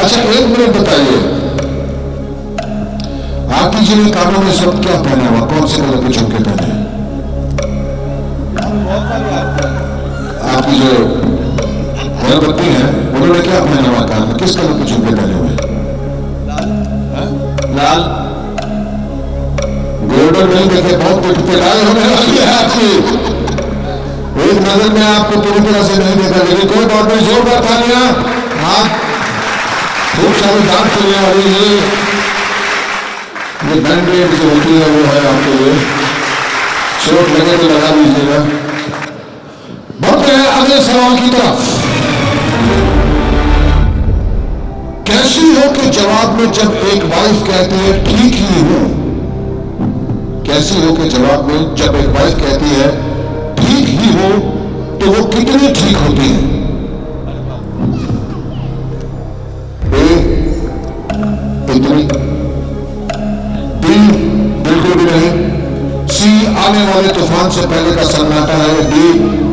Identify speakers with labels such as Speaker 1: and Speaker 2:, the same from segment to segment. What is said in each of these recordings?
Speaker 1: अच्छा एक मिनट बताइए, आरती जी ने कानों में सब क्या पहना हुआ, कौन से कलर के झुमके पहने? आपकी जो बत्ती है उन्होंने क्या पहना हुआ कान में, किस कलर के झुमके पहने हुए? लाल। गोल्डन नहीं देखे, बहुत पिटाई होने वाली है आपकी। एक नजर में आपको पूरी तरह से नहीं देखा, लेकिन कोई बात नहीं, जोरदार तालियां। आप खूब सारी डांट चलने वाली है, ये बैंडेड जो होती है वो है आपके लिए, चोट लगे तो लगा लीजिएगा। बढ़ते हैं अगले सवाल की तरफ। कैसी हो के जवाब में जब एक वाइफ कहती है ठीक ही हूं, कैसी हो के जवाब में जब एक वाइफ कहती है ठीक ही हो, तो वो कितनी ठीक होती है? इतनी, बी बिल्कुल भी नहीं, सी आने वाले तूफान से पहले का सन्नाटा है, डी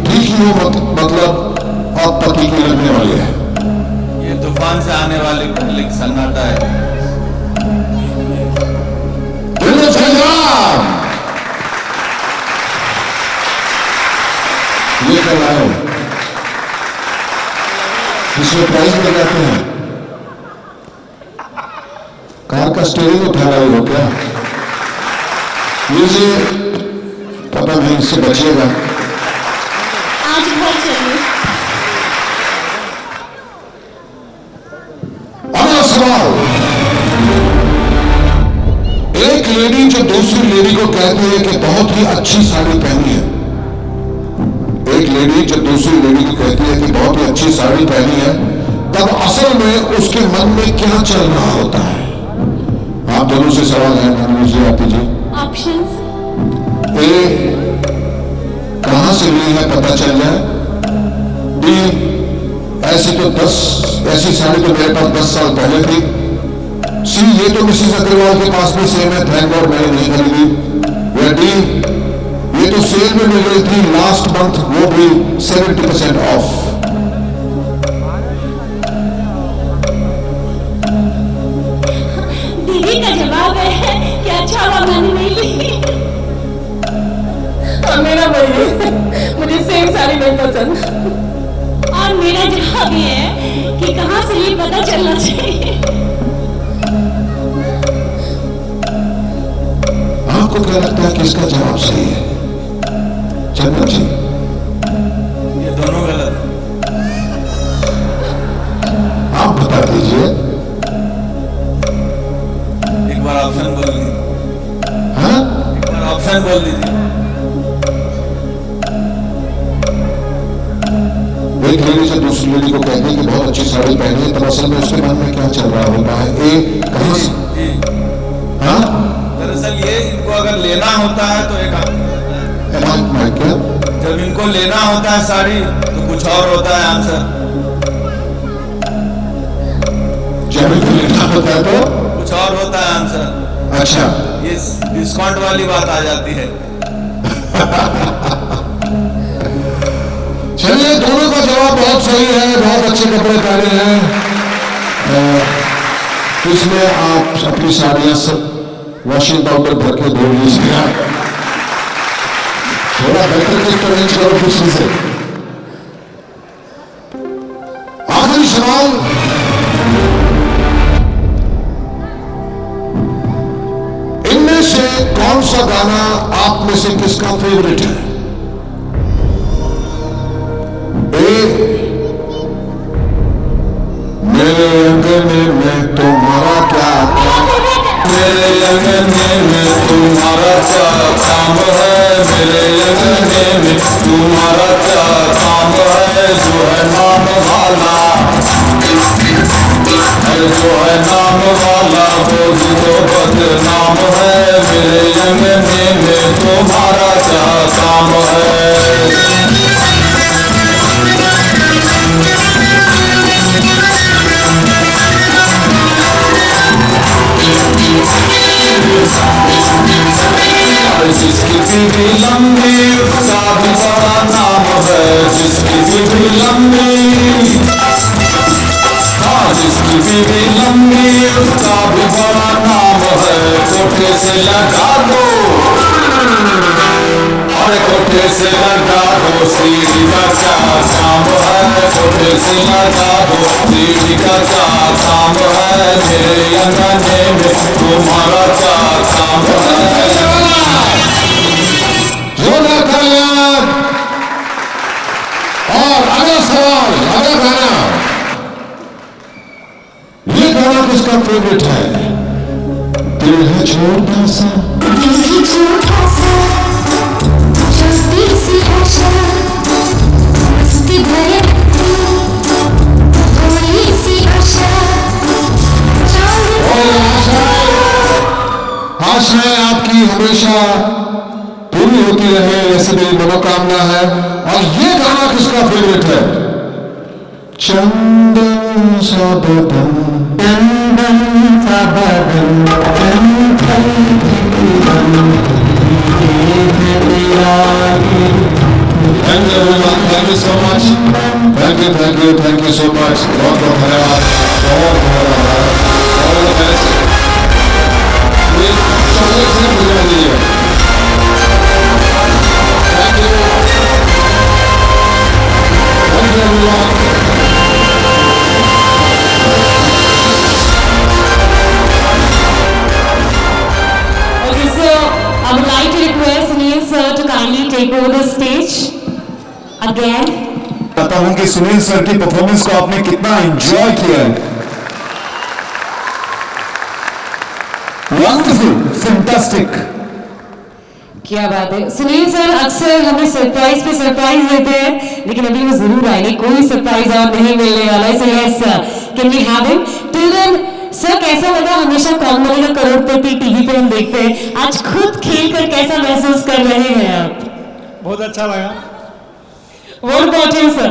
Speaker 1: ठीक ही हो मतलब अब पति की लगने वाली है।
Speaker 2: ये तूफान से आने वाले पहले का सन्नाटा है।
Speaker 1: ये कर रहा हूं, इसमें प्राइज मिल जाते हैं। कार का स्टीयरिंग उठा रहे हो क्या? ये पता नहीं, इससे बचिएगा।
Speaker 3: आज घर चलिए।
Speaker 1: अगला सवाल, एक लेडी जो दूसरी लेडी को कहती है कि बहुत ही अच्छी साड़ी पहनी है, एक लेडी जो दूसरी लेडी को कहती है कि बहुत ही अच्छी साड़ी पहनी है, तब असल में उसके मन में क्या चल रहा होता है? आप दोनों से सवाल है, मान लीजिए आती जी।
Speaker 3: ऑप्शंस,
Speaker 1: ए कहां से ली है पता चल जाए, बी ऐसी साड़ी तो मेरे पास 10 साल पहले थी, सी ये तो मिसेस अग्रवाल के पास भी सेम है, थैंक गॉड मैंने नहीं खरीदी, या डी ये तो सेल में मिल रही थी लास्ट मंथ, वो भी 70% ऑफ।
Speaker 3: दीदी का जवाब है कि अच्छा हुआ मैंने नहीं ली।
Speaker 4: और मेरा वही है, मुझे सेम साड़ी नहीं पसंद।
Speaker 3: और मेरा जवाब ये है कि कहां से ये पता चलना चाहिए।
Speaker 1: आपको क्या लगता है किसका जवाब सही है? चंद्र जी,
Speaker 2: ये दोनों गलत।
Speaker 1: आप बता दीजिए।
Speaker 2: एक बार ऑप्शन बोल लीजिए।
Speaker 1: हाँ,
Speaker 2: एक बार ऑप्शन बोल दीजिए।
Speaker 1: एक लेडी से दूसरी लेडी को कहती है कि बहुत अच्छी साड़ी पहनी है, तब असल में उसके मन में क्या चल रहा होता है? ए कहां से? हाँ,
Speaker 2: दरअसल ये इनको अगर लेना होता है तो एक
Speaker 1: क्या
Speaker 2: जब इनको लेना होता है साड़ी तो कुछ और होता है आंसर।
Speaker 1: जब इनको लेना होता है तो
Speaker 2: कुछ और होता है आंसर।
Speaker 1: अच्छा,
Speaker 2: ये डिस्काउंट वाली बात आ जाती है।
Speaker 1: चलिए, दोनों का जवाब बहुत सही है, बहुत अच्छे कपड़े पहने हैं। इसमें आप अपनी साड़ियां सब वॉशिंग पाउडर भर के धो लीजिएगा, थोड़ा बेहतर कुछ अरेंज करो किसी से। आखिरी सवाल, इनमें से कौन सा गाना आप में से किसका फेवरेट है? मेरे अंगने में तुम्हारा क्या काम,
Speaker 2: मेरे अंगने में तुम्हारा क्या काम है, मेरे अंगने में तुम्हारा क्या काम है, जो है नाम वाला, जो है नाम वाला वो भी तो बदनाम है, मेरे अंगने में तुम्हारा क्या काम है। जिसकी भी लंबी उसका भी बड़ा नाम है, जिसकी भी लंबी, हाँ जिसकी बीवी भी लंबी उसका भी बड़ा नाम है, कोठे से लगा दो, अरे कोठे से लगा दो, सीढ़ी का क्या काम है, कोठे से लगा दो, सीढ़ी का क्या काम है, मेरे अंगने में तुम्हारा क्या काम है।
Speaker 1: जोरदार तालियां। और अगला सवाल, अगला गाना, ये गाना किसका फेवरेट है? दिल है छोटा सा,
Speaker 5: दिल ही छोटा सा, छोटी सी आशा, मस्ती भरे थोड़ी सी आशा,
Speaker 1: आशाएं आपकी हमेशा पूरी होती रहे, ऐसी मेरी मनोकामना है। और ये गाना किसका फेवरेट है? चंदन सा बदन, चंदन सा बदन, thank you so much, thank you so much, बहुत बहुत धन्यवाद, बहुत बहुत आभार, ऑल द बेस्ट। ये चॉकलेट से बुला दीजिए। Thank you everyone.
Speaker 3: Okay, so I would like to request Sunil sir to kindly take over the stage again.
Speaker 2: कहता हूं कि सुनील सर की परफॉर्मेंस को आपने कितना एंजॉय किया है। Wonderful, fantastic.
Speaker 3: क्या बात है सुनील सर, अक्सर हमें सरप्राइज पे सरप्राइज देते हैं, लेकिन अभी वो जरूर आएंगे, कोई सरप्राइज और नहीं मिलने वाला है। So yes sir, can we have him? Till then sir, कैसा लगा? हमेशा कौन बनेगा करोड़पति टीवी पे हम देखते हैं, आज खुद खेल कर कैसा महसूस कर रहे हैं आप?
Speaker 6: बहुत अच्छा लगा।
Speaker 3: What about you sir?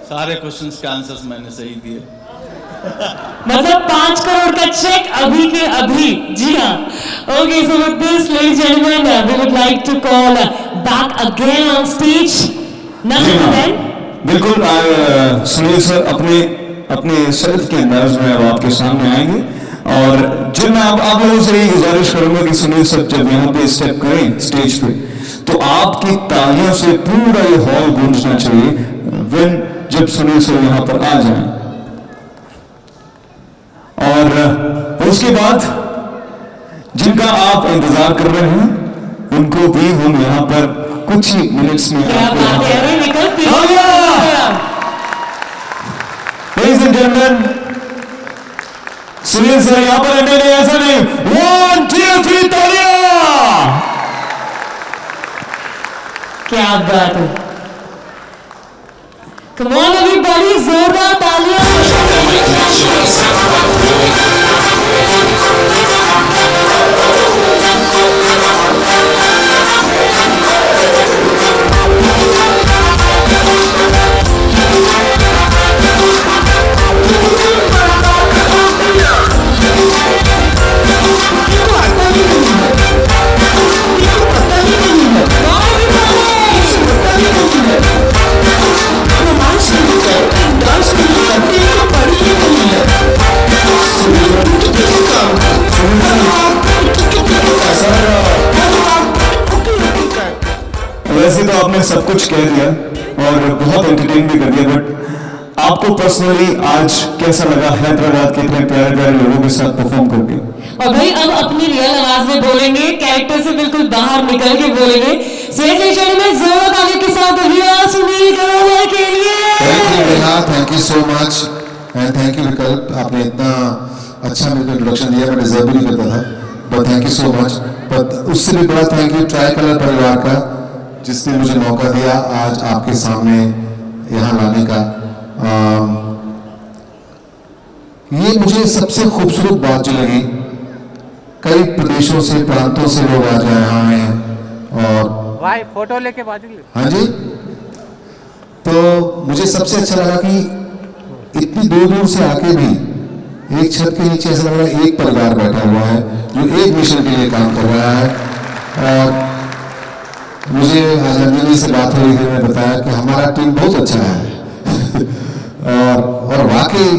Speaker 6: सारे क्वेश्चंस के आंसर्स मैंने सही दिए।
Speaker 3: मतलब 5 करोड़ का चेक अभी के अभी। जी हाँ। Okay, so with this, ladies and gentlemen, we would like to call back again on stage. None other than
Speaker 2: बिल्कुल, सुनील सर अपने सेल्फ के अंदाज में अब आपके सामने आएंगे। और जब मैं आप लोगों से यही गुजारिश करूंगा कि सुनील सर जब यहाँ पे स्टेप करें स्टेज पे, तो आपकी तालियों से पूरा ये हॉल गूंजना चाहिए जब सुनील सर यहाँ पर आ जाएं। और उसके बाद जिनका आप इंतजार कर रहे हैं उनको भी हम यहाँ पर कुछ ही मिनट्स में
Speaker 3: क्या बात है, अरे निकल
Speaker 2: Ladies and gentlemen, Sunil sir यहाँ पर नहीं, ऐसा नहीं। 1 2 3 तालियां।
Speaker 3: क्या बात है। Come on everybody, जोरदार तालियां।
Speaker 2: वैसे तो आपने सब कुछ कह दिया और बहुत एंटरटेन भी कर दिया, बट आपको पर्सनली आज कैसा लगा हैदराबाद के इतने प्यारे प्यारे लोगों के साथ परफॉर्म करके?
Speaker 3: और भाई अब अपनी रियल आवाज में बोलेंगे, कैरेक्टर से बिल्कुल बाहर निकल के बोलेंगे। में जोर ताली के साथ सुनील ग्रोवर के लिए।
Speaker 1: Thank you so much and thank you विकल्प, आपने इतना अच्छा मेरे को इंट्रोडक्शन दिया, मैं डिजर्व नहीं करता था, but thank you so much. But उससे भी बड़ा थैंक यू ट्राई कलर परिवार का, जिसने मुझे मौका दिया आज आपके सामने यहाँ लाने का। ये मुझे सबसे खूबसूरत बात जो लगी, कई प्रदेशों से प्रांतों से लोग आज यहाँ आए हैं और
Speaker 7: भाई फोटो लेके बाजू ले।
Speaker 1: हाँ जी, तो मुझे सबसे अच्छा लगा कि इतनी दूर दूर से आके भी एक छत के नीचे ऐसा लग रहा है एक परिवार बैठा हुआ है जो एक मिशन के लिए काम कर रहा है। और मुझे आज अंजलि से बात हुई थी, बताया कि हमारा टीम बहुत अच्छा है और वाकई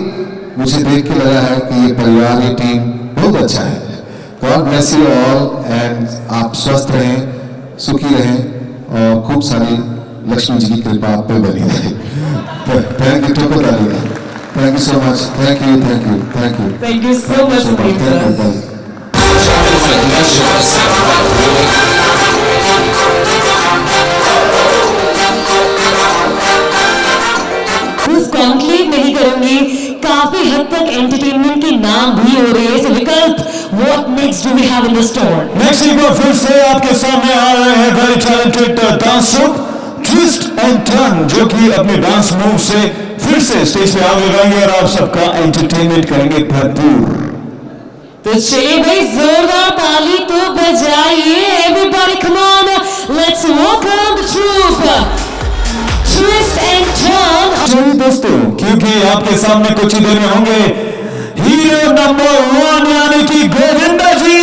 Speaker 1: मुझे देख के लगा है कि ये परिवार, ये टीम बहुत अच्छा है। God bless you all and आप स्वस्थ रहें, सुखी रहें और खूब सारी लक्ष्मी जी की कृपा आप पे बनी रहे। थैंक यू, ठोकर डालिएगा। Thank you so much, thank you, thank you, thank you,
Speaker 3: Thank you so much, Sunil sir. Conclave नहीं करूंगी, काफी हद तक एंटरटेनमेंट के नाम भी हो रहे हैं। Vikalp, what next do we have in the store?
Speaker 2: Next एक बार फिर से आपके सामने आ रहे हैं very talented dance twist and turn, जो कि अपने डांस मूव से फिर से स्टेज पे आगे लगाएंगे और आप सबका एंटरटेनमेंट करेंगे भरपूर।
Speaker 3: तो चलिए भाई, जोरदार ताली तो बजाइए। Everybody come on, let's welcome the troupe twist and turn.
Speaker 2: चलिए दोस्तों, क्योंकि आपके सामने कुछ ही देर में होंगे हीरो नंबर 1 यानी कि गोविंदा जी।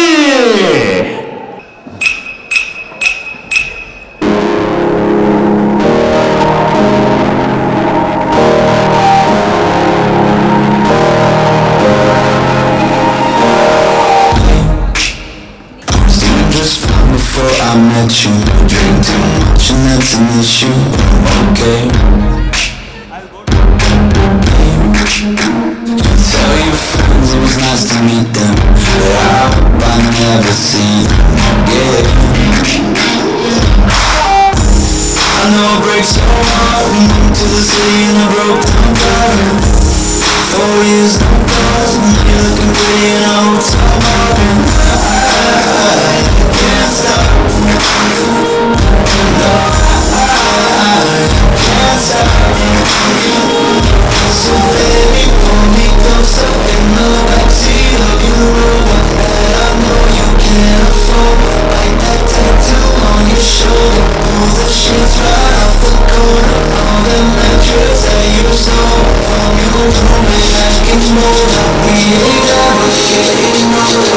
Speaker 8: Just fine before I met you. Drink too much and that's an issue. Okay. Tell your friends it was nice to meet them, but I hope I never see them again. I know it breaks your heart. We moved to the city in a broke down car. 4 years no calls, and now you're looking pretty in a hotel bar. And I can't stop. No, I can't stop. So baby, pull me closer in the backseat of your Rover that I know you can't afford. Like that tattoo on your shoulder. Pull the sheets right off the corner. All the mattress that you stole from your roommate back in Boulder. We ain't ever getting older.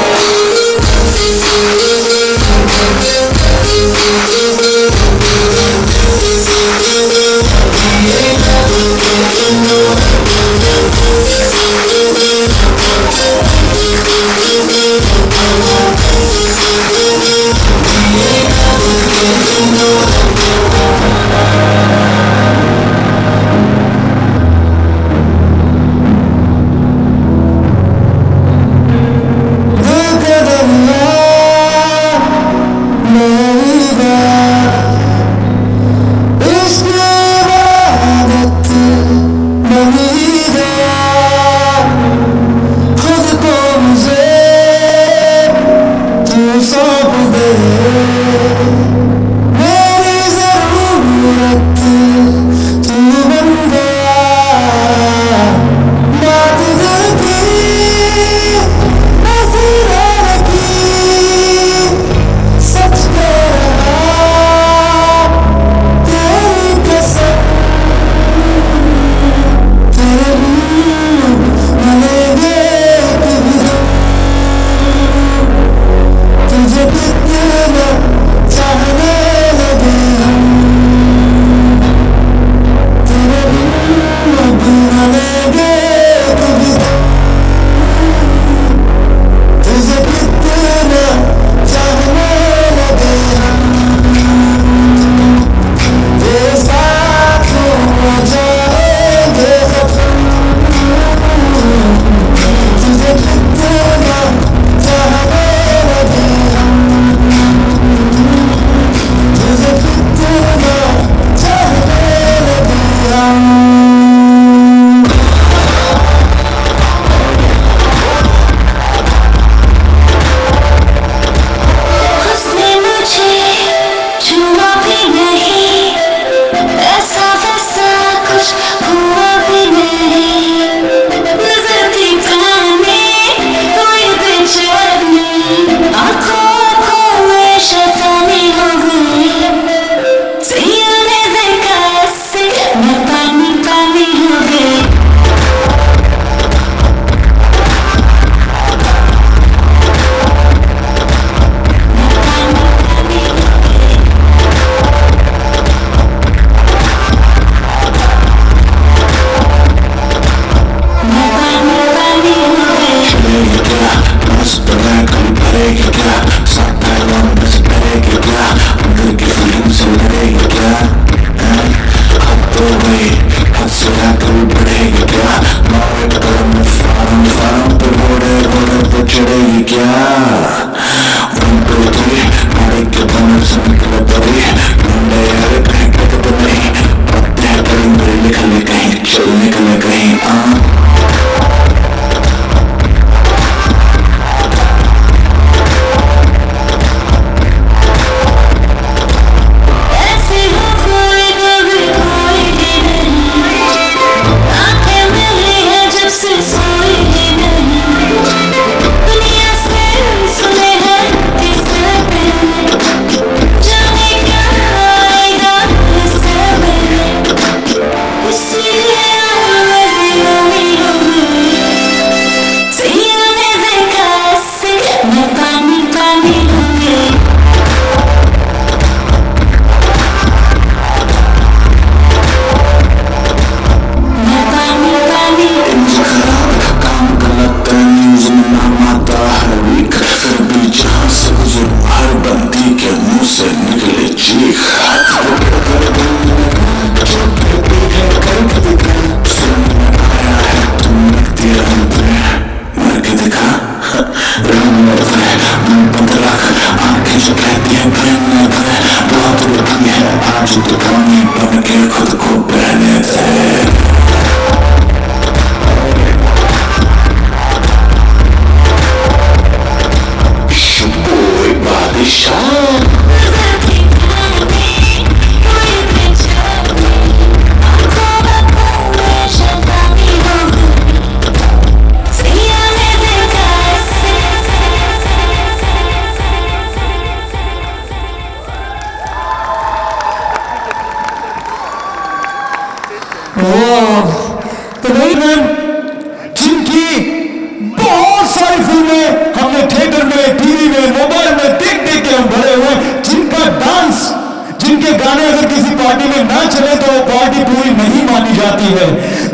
Speaker 2: गाने अगर किसी party में ना चले तो वो party पूरी नहीं मानी जाती है।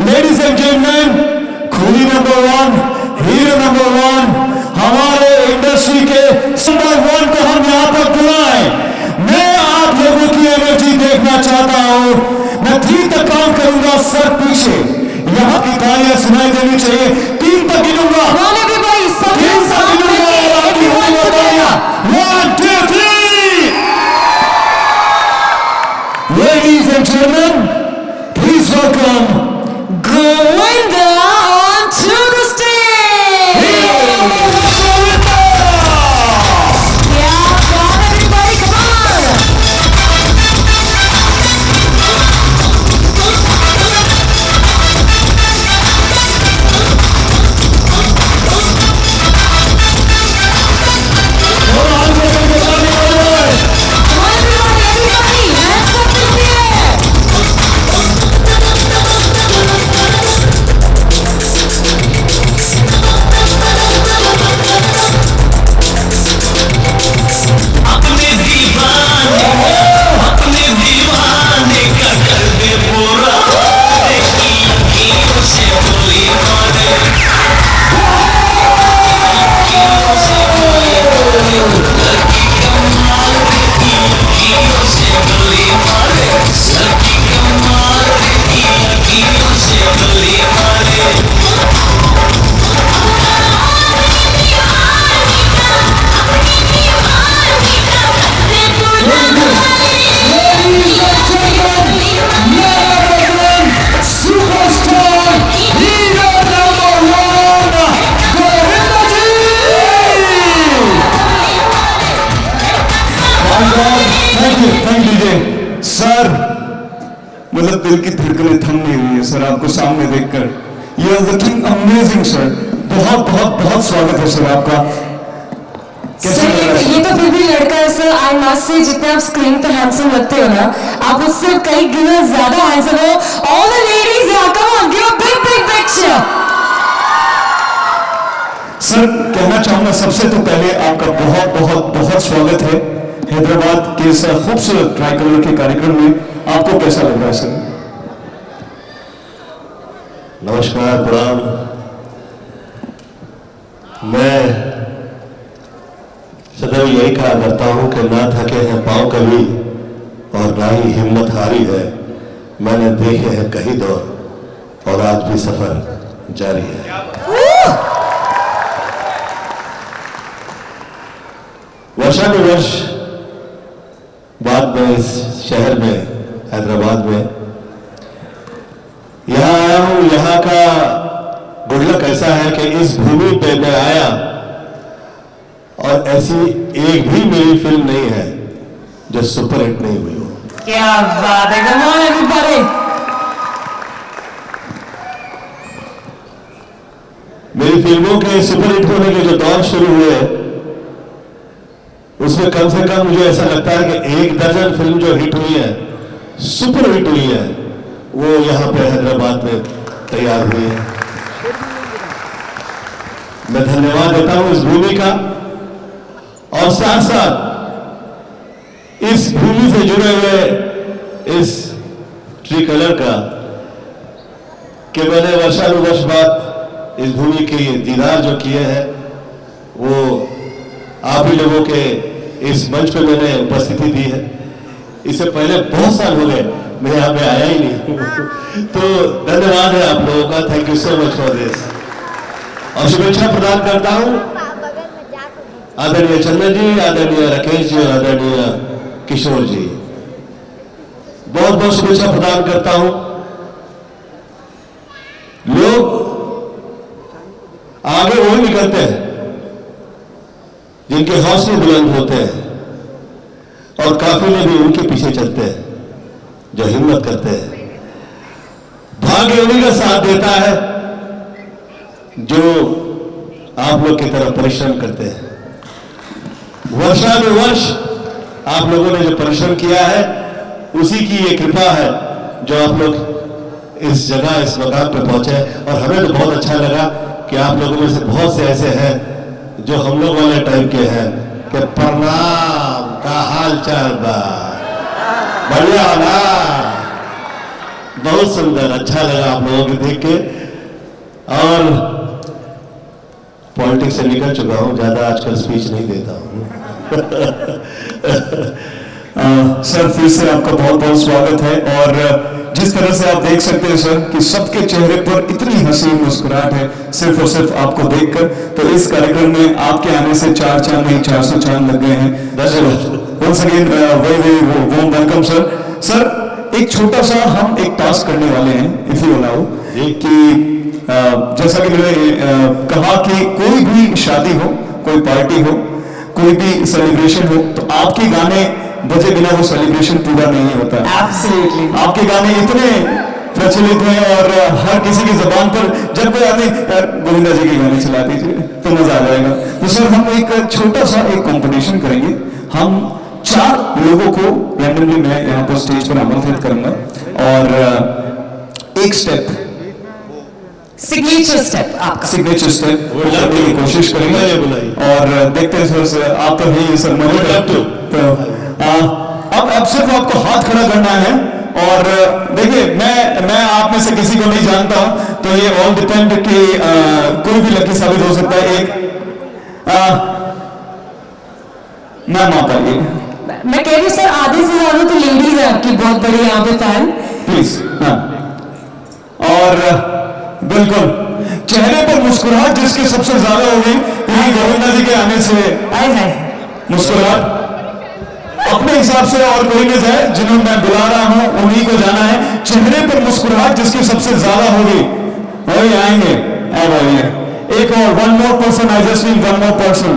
Speaker 2: लेडीज एंड जेंटलमैन, खूनी नंबर 1, हीरो नंबर 1, हमारे इंडस्ट्री के नंबर 1 को हम यहाँ पर बुलाएं। मैं आप लोगों की एनर्जी देखना चाहता हूं। मैं 3 तक काउंट करूंगा, सर पीछे, यहाँ की तालियां सुनाई देनी चाहिए। 3 तक गिनूंगा,
Speaker 3: 1,
Speaker 2: 2, 3। Ladies and gentlemen, please welcome
Speaker 3: Govinda onto the stage. Yeah, everybody, come on. Everybody, hands up in the air.
Speaker 8: अपने दीवाने का कर दे पूरा, देखी अखियों से गोली मारे, अखियों से गोली मारे, लड़की कमाल देखी अखियों से गोली मारे, लड़की कमाल देखी अखियों से गोली मारे।
Speaker 2: Superstar hero number 1, Govinda ji! Thank you जी। सर, मतलब दिल की धड़कनें थम नहीं रही है सर आपको सामने देखकर। You are looking amazing sir. बहुत बहुत बहुत स्वागत है सर आपका। कैसे
Speaker 3: सर,
Speaker 2: लग रहा है?
Speaker 3: ये तो फिर भी लड़का है सर। आई मस्ट से जितने आप स्क्रीन पे हैंडसम लगते हो ना, आप उससे कई गुना ज्यादा हैंडसम हो। All the ladies here, come on, give a big big big cheer.
Speaker 2: Sir, कहना चाहूंगा सबसे तो पहले आपका बहुत बहुत बहुत स्वागत है हैदराबाद के इस खूबसूरत ट्राई कलर के कार्यक्रम में। आपको कैसा लग रहा है सर?
Speaker 9: नमस्कार, प्रणाम। मैं सदैव यही कहा करता हूं कि ना थके हैं पांव कभी और ना ही हिम्मत हारी है। मैंने देखे हैं कई दौर और आज भी सफर जारी है। वर्षानुवर्ष बाद में इस शहर में, हैदराबाद में यहाँ आया हूं। यहाँ का गुड लक ऐसा है कि इस भूमि पे मैं आया और ऐसी एक भी मेरी फिल्म नहीं है जो सुपरहिट नहीं हुई हो।
Speaker 3: क्या बात है, कम ऑन एवरीबॉडी।
Speaker 9: मेरी फिल्मों के सुपरहिट होने के जो दौर शुरू हुए उसमें कम से कम मुझे ऐसा लगता है कि 1 दर्जन फिल्म जो हिट हुई है, सुपर हिट हुई है, वो यहाँ पे हैदराबाद में तैयार हुई है। मैं धन्यवाद देता हूं इस भूमि का और साथ साथ इस भूमि से जुड़े हुए इस ट्री कलर का कि मैंने वर्षानुवर्ष बाद इस भूमि के दीदार जो किए हैं वो आप ही लोगों के इस मंच पे मैंने उपस्थिति दी है। इससे पहले बहुत साल हो गए मैं यहाँ पे आया ही नहीं तो धन्यवाद है आप लोगों का। Thank you so much for this. और शुभेच्छा प्रदान करता हूँ आदरणीय चंदन जी, आदरणीय राकेश जी और आदरणीय किशोर जी। बहुत बहुत शुभेच्छा प्रदान करता हूं। लोग आगे वो निकलते हैं जिनके हौसले बुलंद होते हैं और काफिले भी उनके पीछे चलते हैं जो हिम्मत करते हैं। भाग्य उन्हीं का साथ देता है जो आप लोग की तरह परिश्रम करते हैं। वर्षानुवर्ष आप लोगों ने जो परिश्रम किया है उसी की ये कृपा है जो आप लोग इस जगह इस मकाम पे पहुंचे। और हमें तो बहुत अच्छा लगा कि आप लोगों में से बहुत से ऐसे हैं जो हम लोग वाले टाइम के हैं कि प्रणाम का हाल चाल बा बढ़िया ना, बहुत सुंदर, अच्छा लगा आप लोगों को देख के। और पॉलिटिक्स से निकल चुका हूँ, ज्यादा आजकल स्पीच नहीं देता हूँ।
Speaker 2: सर फिर से आपका बहुत बहुत स्वागत है। और जिस तरह से आप देख सकते हैं सर कि सबके चेहरे पर इतनी हंसी मुस्कुराहट है सिर्फ और सिर्फ आपको देखकर, तो इस कार्यक्रम में आपके आने से 4 चांद नहीं 400 चांद लग गए हैं। Once again very warm welcome sir. Sir एक छोटा सा हम एक टास्क करने वाले हैं, इफ यू अलाउ, कि जैसा कि मैंने कहा कि कोई भी शादी हो, कोई पार्टी हो, कोई भी सेलिब्रेशन हो, तो आपके गाने बजे बिना वो सेलिब्रेशन पूरा नहीं होता।
Speaker 3: Absolutely.
Speaker 2: आपके गाने इतने प्रचलित हैं और हर किसी की जबान पर जब कोई आदमी गोविंदा जी के गाने चला दीजिए तो मजा आ जाएगा। तो सर हम एक छोटा सा एक कंपटीशन करेंगे। हम 4 लोगों को रैंडमली मैं यहाँ पर स्टेज पर आमंत्रित करूंगा और एक स्टेप,
Speaker 3: सिग्नेचर स्टेप आपका,
Speaker 2: सिग्नेचर स्टेप करने की कोशिश करेंगे और देखते हैं सर आप तो है सर मजे। अब सिर्फ आपको हाथ खड़ा करना है और देखिए मैं आप में से किसी को नहीं जानता हूं, तो ये ऑल डिपेंड कि कोई भी लकी साबित हो सकता है। एक मैम आप आइए।
Speaker 3: मैं कह रही हूँ सर आधे से ज्यादा तो लेडीज है आपकी बहुत बड़ी यहाँ पे फैन।
Speaker 2: प्लीज और बिल्कुल चेहरे पर मुस्कुराहट जिसकी सबसे ज्यादा होगी, गोविंदा जी के आने से मुस्कुराहट अपने हिसाब से और कोई नहीं जाए, जिन्होंने मैं बुला रहा हूं उन्हीं को जाना है। चेहरे पर मुस्कुराहट जिसकी सबसे ज्यादा होगी वही आएंगे। अब आइए एक और, one more person, I just need one more person,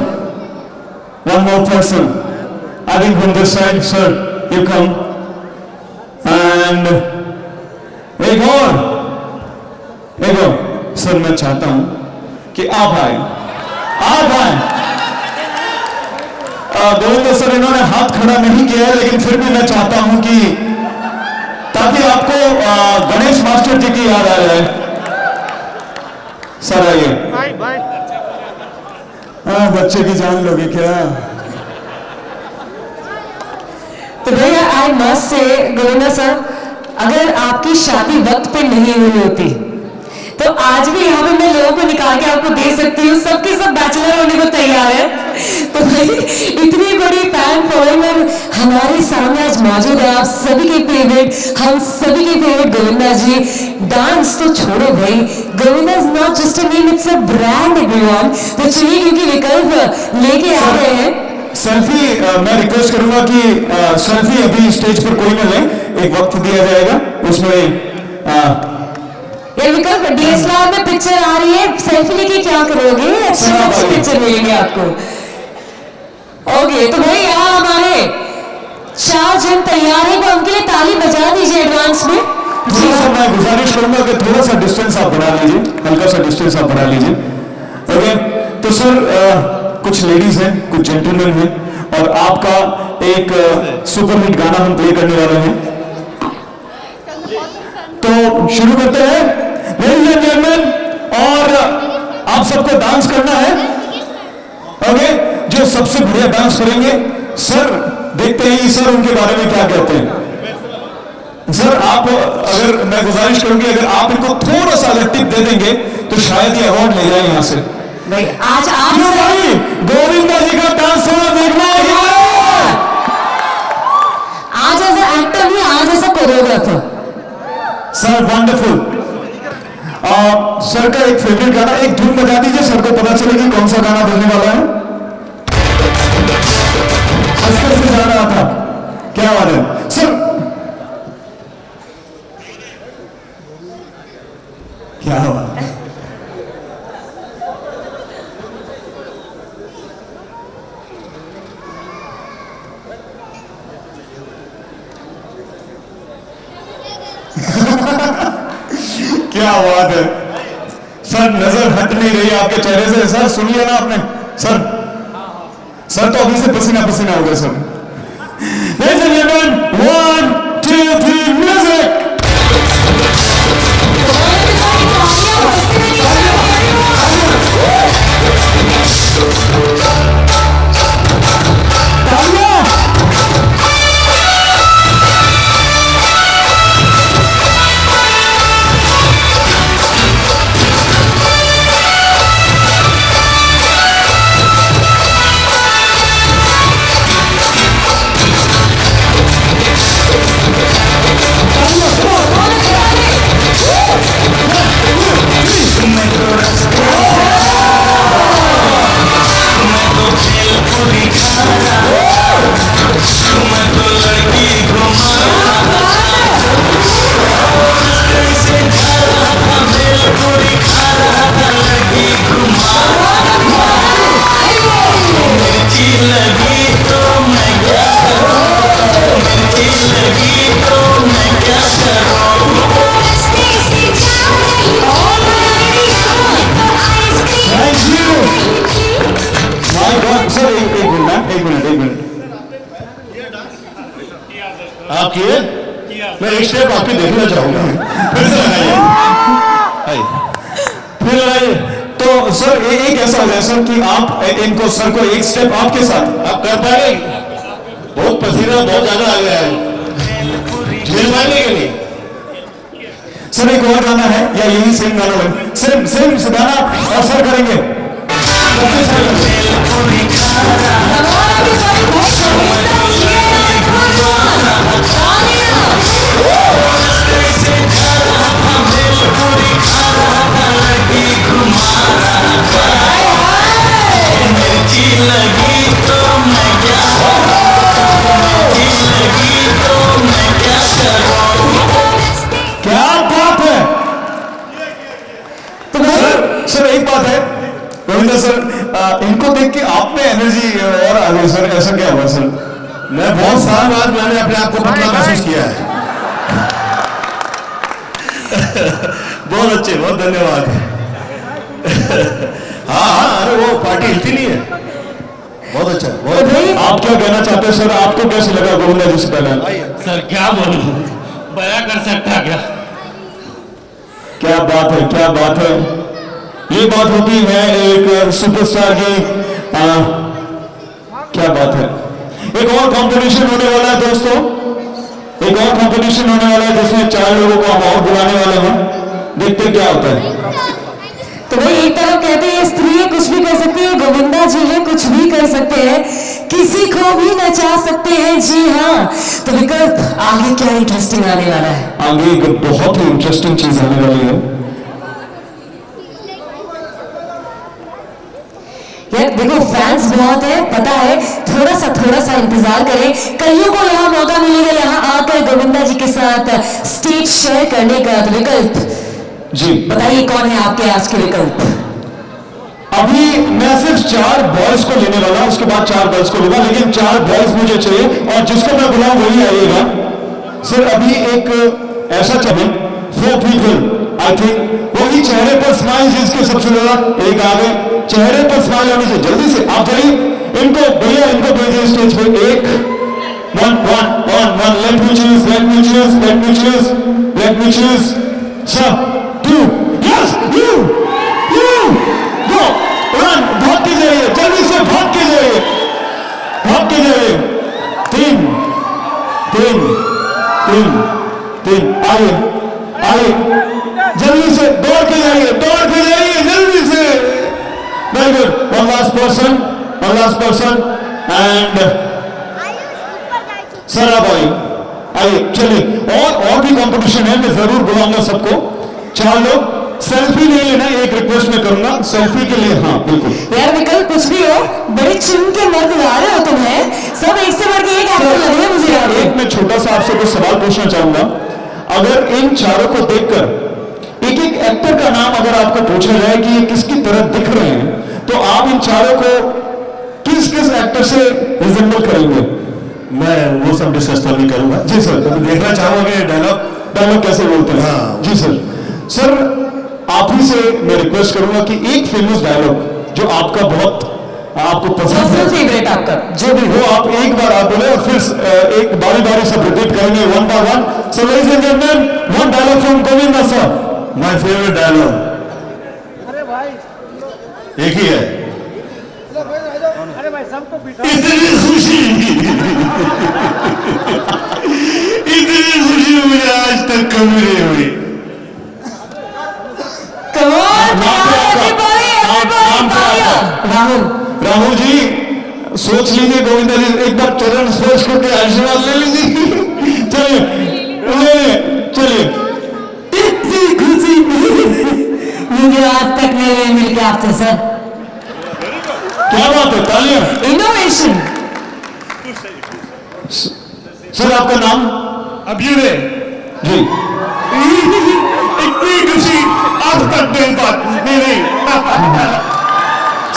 Speaker 2: one more person. I think from this side sir you come, and एक और सर मैं चाहता हूं कि आप आए। गोविंदा सर इन्होंने हाथ खड़ा नहीं किया है, लेकिन फिर भी मैं चाहता हूं कि ताकि आपको गणेश मास्टर जी की याद आ जाए। सर आइए। बच्चे की जान लोगे क्या?
Speaker 3: तो भैया I must say Govinda sir, अगर आपकी शादी वक्त पे नहीं हुई होती तो आज भी यहाँ पे मैं लोगों को निकाल के आपको दे सकती हूँ, सबके सब बैचलर होने को तैयार है। तो भाई इतनी बड़ी फैन फॉलोइंग हमारे सामने आज मौजूद है, आप सभी के फेवरेट, हम सभी के फेवरेट गोविंदा जी। डांस तो छोड़ो भाई, Govinda is not just a name, it's a brand everyone. तो चलिए क्योंकि विकल्प लेके आ रहे हैं
Speaker 2: सेल्फी, मैं रिक्वेस्ट करूंगा कि सेल्फी अभी स्टेज पर कोई न ले, एक वक्त दिया जाएगा उसमें।
Speaker 3: ये विकल्प डीएसएलआर में पिक्चर आ रही है, सेल्फी लेके क्या करोगे, अच्छे पिक्चर मिलेंगे आपको। ओके तो भाई यहाँ हमारे 4 जन तैयार है, तो उनके लिए ताली बजा दीजिए एडवांस में।
Speaker 2: जी सर मैं गुजारिश करूंगा कि थोड़ा सा डिस्टेंस आप बढ़ा लीजिए, हल्का सा डिस्टेंस आप बढ़ा लीजिए। ओके तो सर कुछ लेडीज हैं, कुछ जेंटलमैन हैं और आपका एक सुपरहिट गाना हम प्ले करने वाले हैं, तो शुरू करते हैं लेडीज एंड जेंटलमैन। और आप सबको डांस करना है। ओके जो सबसे बढ़िया डांस करेंगे सर, देखते हैं सर उनके बारे में क्या कहते हैं। सर आप अगर, मैं गुजारिश करूंगी अगर आप इनको थोड़ा सा अगर टिप दे देंगे तो शायद ये अवार्ड ले जाए यहाँ से।
Speaker 3: भाई आज आप
Speaker 2: भाई गोविंदा जी का डांस थोड़ा देखना है,
Speaker 3: आज एज एक्टर नहीं, आज as choreographer.
Speaker 2: Sir wonderful. Sir का एक फेवरेट गाना, एक धुन बजा दीजिए, सर को पता चलेगी कौन सा गाना बजने वाला है। अस्तर से जा रहा था, क्या बात है सर, क्या बात है। क्या बात है सर, नजर हट नहीं रही आपके चेहरे से। सर सुन लिया ना आपने सर तो अभी से पसीना पसीना हो गया sir. Ladies and gentlemen, 1, 2, 3 music.
Speaker 9: आप किए? मैं एक स्टेप आपकी देखना चाहूंगा। फिर से लगाइए, फिर लगाइए।
Speaker 2: तो सर एक ऐसा हो गया सर कि आप इनको सर को एक स्टेप आपके साथ
Speaker 9: आप कर पाएंगे? बहुत पसीना बहुत ज्यादा आ गया है, झेल पाएंगे कि नहीं?
Speaker 2: सर एक और गाना है या यही सेम गाना है? सेम गाना और सर करेंगे। क्या बात है। तो सर एक बात है गोविंदा सर, इनको देख के आप में एनर्जी और आ गई सर, ऐसा क्या हुआ सर?
Speaker 9: मैं बहुत साल बाद मैंने अपने आप को पतला महसूस किया है। बहुत अच्छे, बहुत धन्यवाद। हाँ, अरे वो पार्टी हिलती नहीं है। बहुत अच्छा, बहुत।
Speaker 2: आप क्या कहना चाहते हैं सर? आपको कैसे लगा गोविंदा जी से पहले?
Speaker 6: सर क्या बोलूं, बयां कर सकता क्या?
Speaker 2: क्या बात है, क्या बात है। ये बात होती है एक सुपरस्टार की। क्या बात है। एक और कंपटीशन होने वाला है दोस्तों, एक और कंपटीशन होने वाला है जिसमें 4 लोगों को हम और बुलाने वाले हैं। देखते क्या होता है।
Speaker 3: तो भाई एक तरफ कहते हैं स्त्री है कुछ भी कर सकती है, गोविंदा जी है कुछ भी कर सकते हैं, किसी को भी नचा सकते हैं। जी हाँ, तो विकल्प आगे क्या इंटरेस्टिंग आने वाला है?
Speaker 2: आगे एक बहुत ही इंटरेस्टिंग चीज आने वाली है।
Speaker 3: यार देखो फैंस बहुत है, पता है, थोड़ा सा इंतजार करें। कईयों को यहाँ मौका मिलेगा यहाँ आकर गोविंदा जी के साथ स्टेज शेयर करने का। तो विकल्प
Speaker 2: जी
Speaker 3: बताइए कौन है आपके आज के विकल्प?
Speaker 2: अभी मैं सिर्फ 4 बॉयज को लेने वाला, उसके बाद 4 गर्ल्स को लूंगा, लेकिन 4 बॉयज मुझे चाहिए और जिसको मैं बुलाऊं वही आइएगा। सर अभी एक ऐसा चाहिए 4 पीपल, आई थिंक वही चेहरे पर स्माइल जिसके सबसे ज्यादा, एक आगे चेहरे पर स्माइल होनी चाहिए। जल्दी से आप जाइए, इनको भैया इनको भेजिए स्टेज पे। एक one let me choose sir 2 yes you go run, भाग के जाइए, जल्दी से भाग के जाइए, 3 आइए जल्दी से दौड़ के जाइए जल्दी से। Very good, one last person and sir आप आइए चलिए। और भी कंपटीशन है, मैं जरूर बुलाऊंगा सबको। 4 लोग सेल्फी नहीं लेना, एक रिक्वेस्ट मैं करूंगा सेल्फी के लिए। हाँ बिल्कुल
Speaker 3: यार विकल्प कुछ भी हो, बड़े चुन के मर्द गा रहे हो तुम्हें, सब एक से बढ़ के एक एक्टर लग रहे हैं मुझे यहाँ पे।
Speaker 2: एक मैं छोटा सा आपसे कुछ सवाल पूछना चाहूंगा। अगर इन चारों को देखकर एक एक्टर का नाम अगर आपको पूछा जाए कि ये किसकी तरह दिख रहे हैं, तो आप इन चारों को किस एक्टर से रिजेंबल करेंगे?
Speaker 9: मैं वो सब डिस्कस तो नहीं करूंगा
Speaker 2: जी सर।
Speaker 9: देखना चाहूंगा
Speaker 2: डायलॉग कैसे बोलते हैं।
Speaker 9: हाँ।
Speaker 2: जी सर आप ही से मैं रिक्वेस्ट करूंगा कि एक फेमस डायलॉग जो आपका बहुत आपको पसंद है,
Speaker 3: फेवरेट आपका
Speaker 2: जो भी हो, आप एक बार आप बोले और फिर एक बारी सब रिपीट करेंगे one by one. So ladies and gentleman, one dialogue from Govinda sir.
Speaker 9: My favourite dialogue एक ही है, इतनी खुशी मुझे आज तक कभी नहीं हुई।
Speaker 2: राहुल जी सोच लीजिए, गोविंदा जी एक बार चरण स्पर्श करके आशीर्वाद ले लीजिए। चलिए
Speaker 3: इतनी खुशी मुझे आज तक नहीं मिल के आपसे सर।
Speaker 2: क्या बात है, तालियां।
Speaker 3: इनोवेशन।
Speaker 2: सर आपका नाम?
Speaker 9: अभ्युदय
Speaker 2: जी।
Speaker 9: इतनी खुशी आज तक नहीं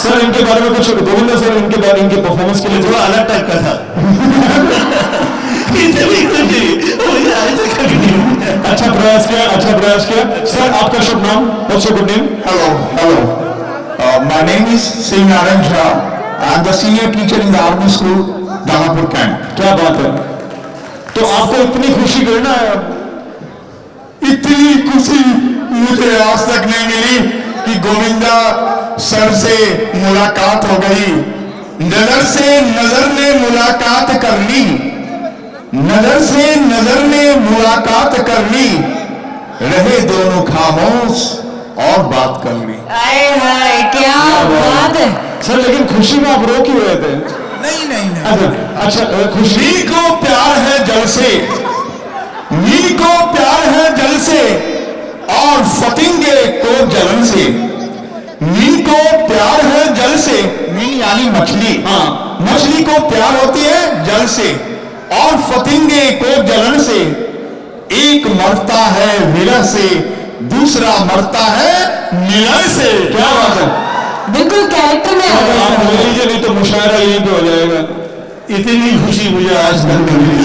Speaker 2: सर इनके बारे में कुछ गोविंदा सर, इनके बारे इनके परफॉर्मेंस के लिए
Speaker 9: थोड़ा अलग टाइप का था।
Speaker 2: अच्छा प्रयास किया। सर आपका शुभ नाम? What's your good name?
Speaker 1: Hello. My name is Singh Narayan Shah. I am the senior teacher in the Army School, Dangapur camp.
Speaker 2: क्या बात है।
Speaker 9: तो आपको इतनी खुशी करना है?
Speaker 10: इतनी खुशी मुझे आज तक नहीं मिली कि गोविंदा सर से मुलाकात हो गई। नजर से नजर ने मुलाकात कर ली, नजर से नजर ने मुलाकात कर ली, रहे दोनों खामोश और बात कर ली।
Speaker 3: आए हाय क्या बात है।
Speaker 9: सर लेकिन खुशी में आप रो क्यों रहे थे?
Speaker 10: नहीं
Speaker 9: अच्छा खुशी
Speaker 10: नी को प्यार है जल से, नी को प्यार है जल से और फतिंगे को जलन से। नी को प्यार है जल से, नी यानी मछली, हाँ मछली को प्यार होती है जल से और फतिंगे को जलन से। एक मरता है विरह से, दूसरा मरता है मिलन से।
Speaker 9: क्या बात है,
Speaker 3: बिल्कुल कैरेक्टर में आ गए
Speaker 9: आप
Speaker 3: सर।
Speaker 9: बोल लीजिए, नहीं तो मुशायरा यहीं पे हो जाएगा।
Speaker 10: इतनी खुशी मुझे आज तक नहीं मिली।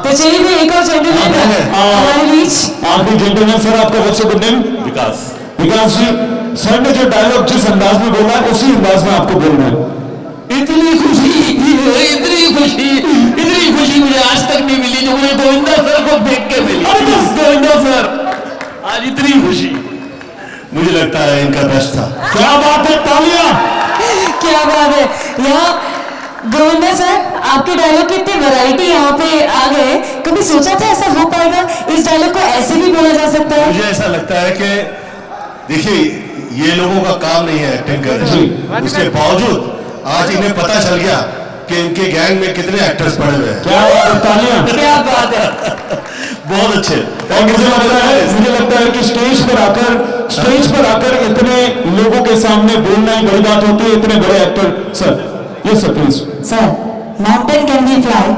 Speaker 3: तो चलिए मैं एक और जेंटलमैन हमारे बीच।
Speaker 9: आखिरी जेंटलमैन सर, आपका व्हाट्स गुड नेम?
Speaker 10: विकास।
Speaker 9: विकास जी, सर ने जो डायलॉग जिस अंदाज में बोला है उसी अंदाज में आपको बोलना है।
Speaker 6: इतनी खुशी मुझे आज तक नहीं मिली जो मुझे गोविंदा सर को देख के मिली। गोविंदा सर, आज इतनी खुशी।
Speaker 10: मुझे लगता है इनका बेस्ट था।
Speaker 9: क्या बात है, तालियां।
Speaker 3: क्या बात है। यहाँ गोविंदा सर आपके डायलॉग की इतनी वैरायटी यहाँ पे आ गए, कभी सोचा था ऐसा हो पाएगा? इस डायलॉग को ऐसे भी बोला जा सकता है?
Speaker 10: मुझे ऐसा लगता है कि देखिए ये लोगों का काम नहीं है एक्टिंग करना, उसके बावजूद आज इन्हें पता चल गया कि इनके गैंग में कितने एक्टर्स पड़े हुए हैं।
Speaker 9: क्या बात है, तालियां।
Speaker 3: क्या बात है।
Speaker 10: बहुत अच्छे।
Speaker 9: और मुझे लगता है कि स्टेज पर आकर इतने लोगों के सामने बोलना ही बड़ी बात होती है, इतने बड़े एक्टर। सर ये sir please.
Speaker 3: Sir, mountain can be fly,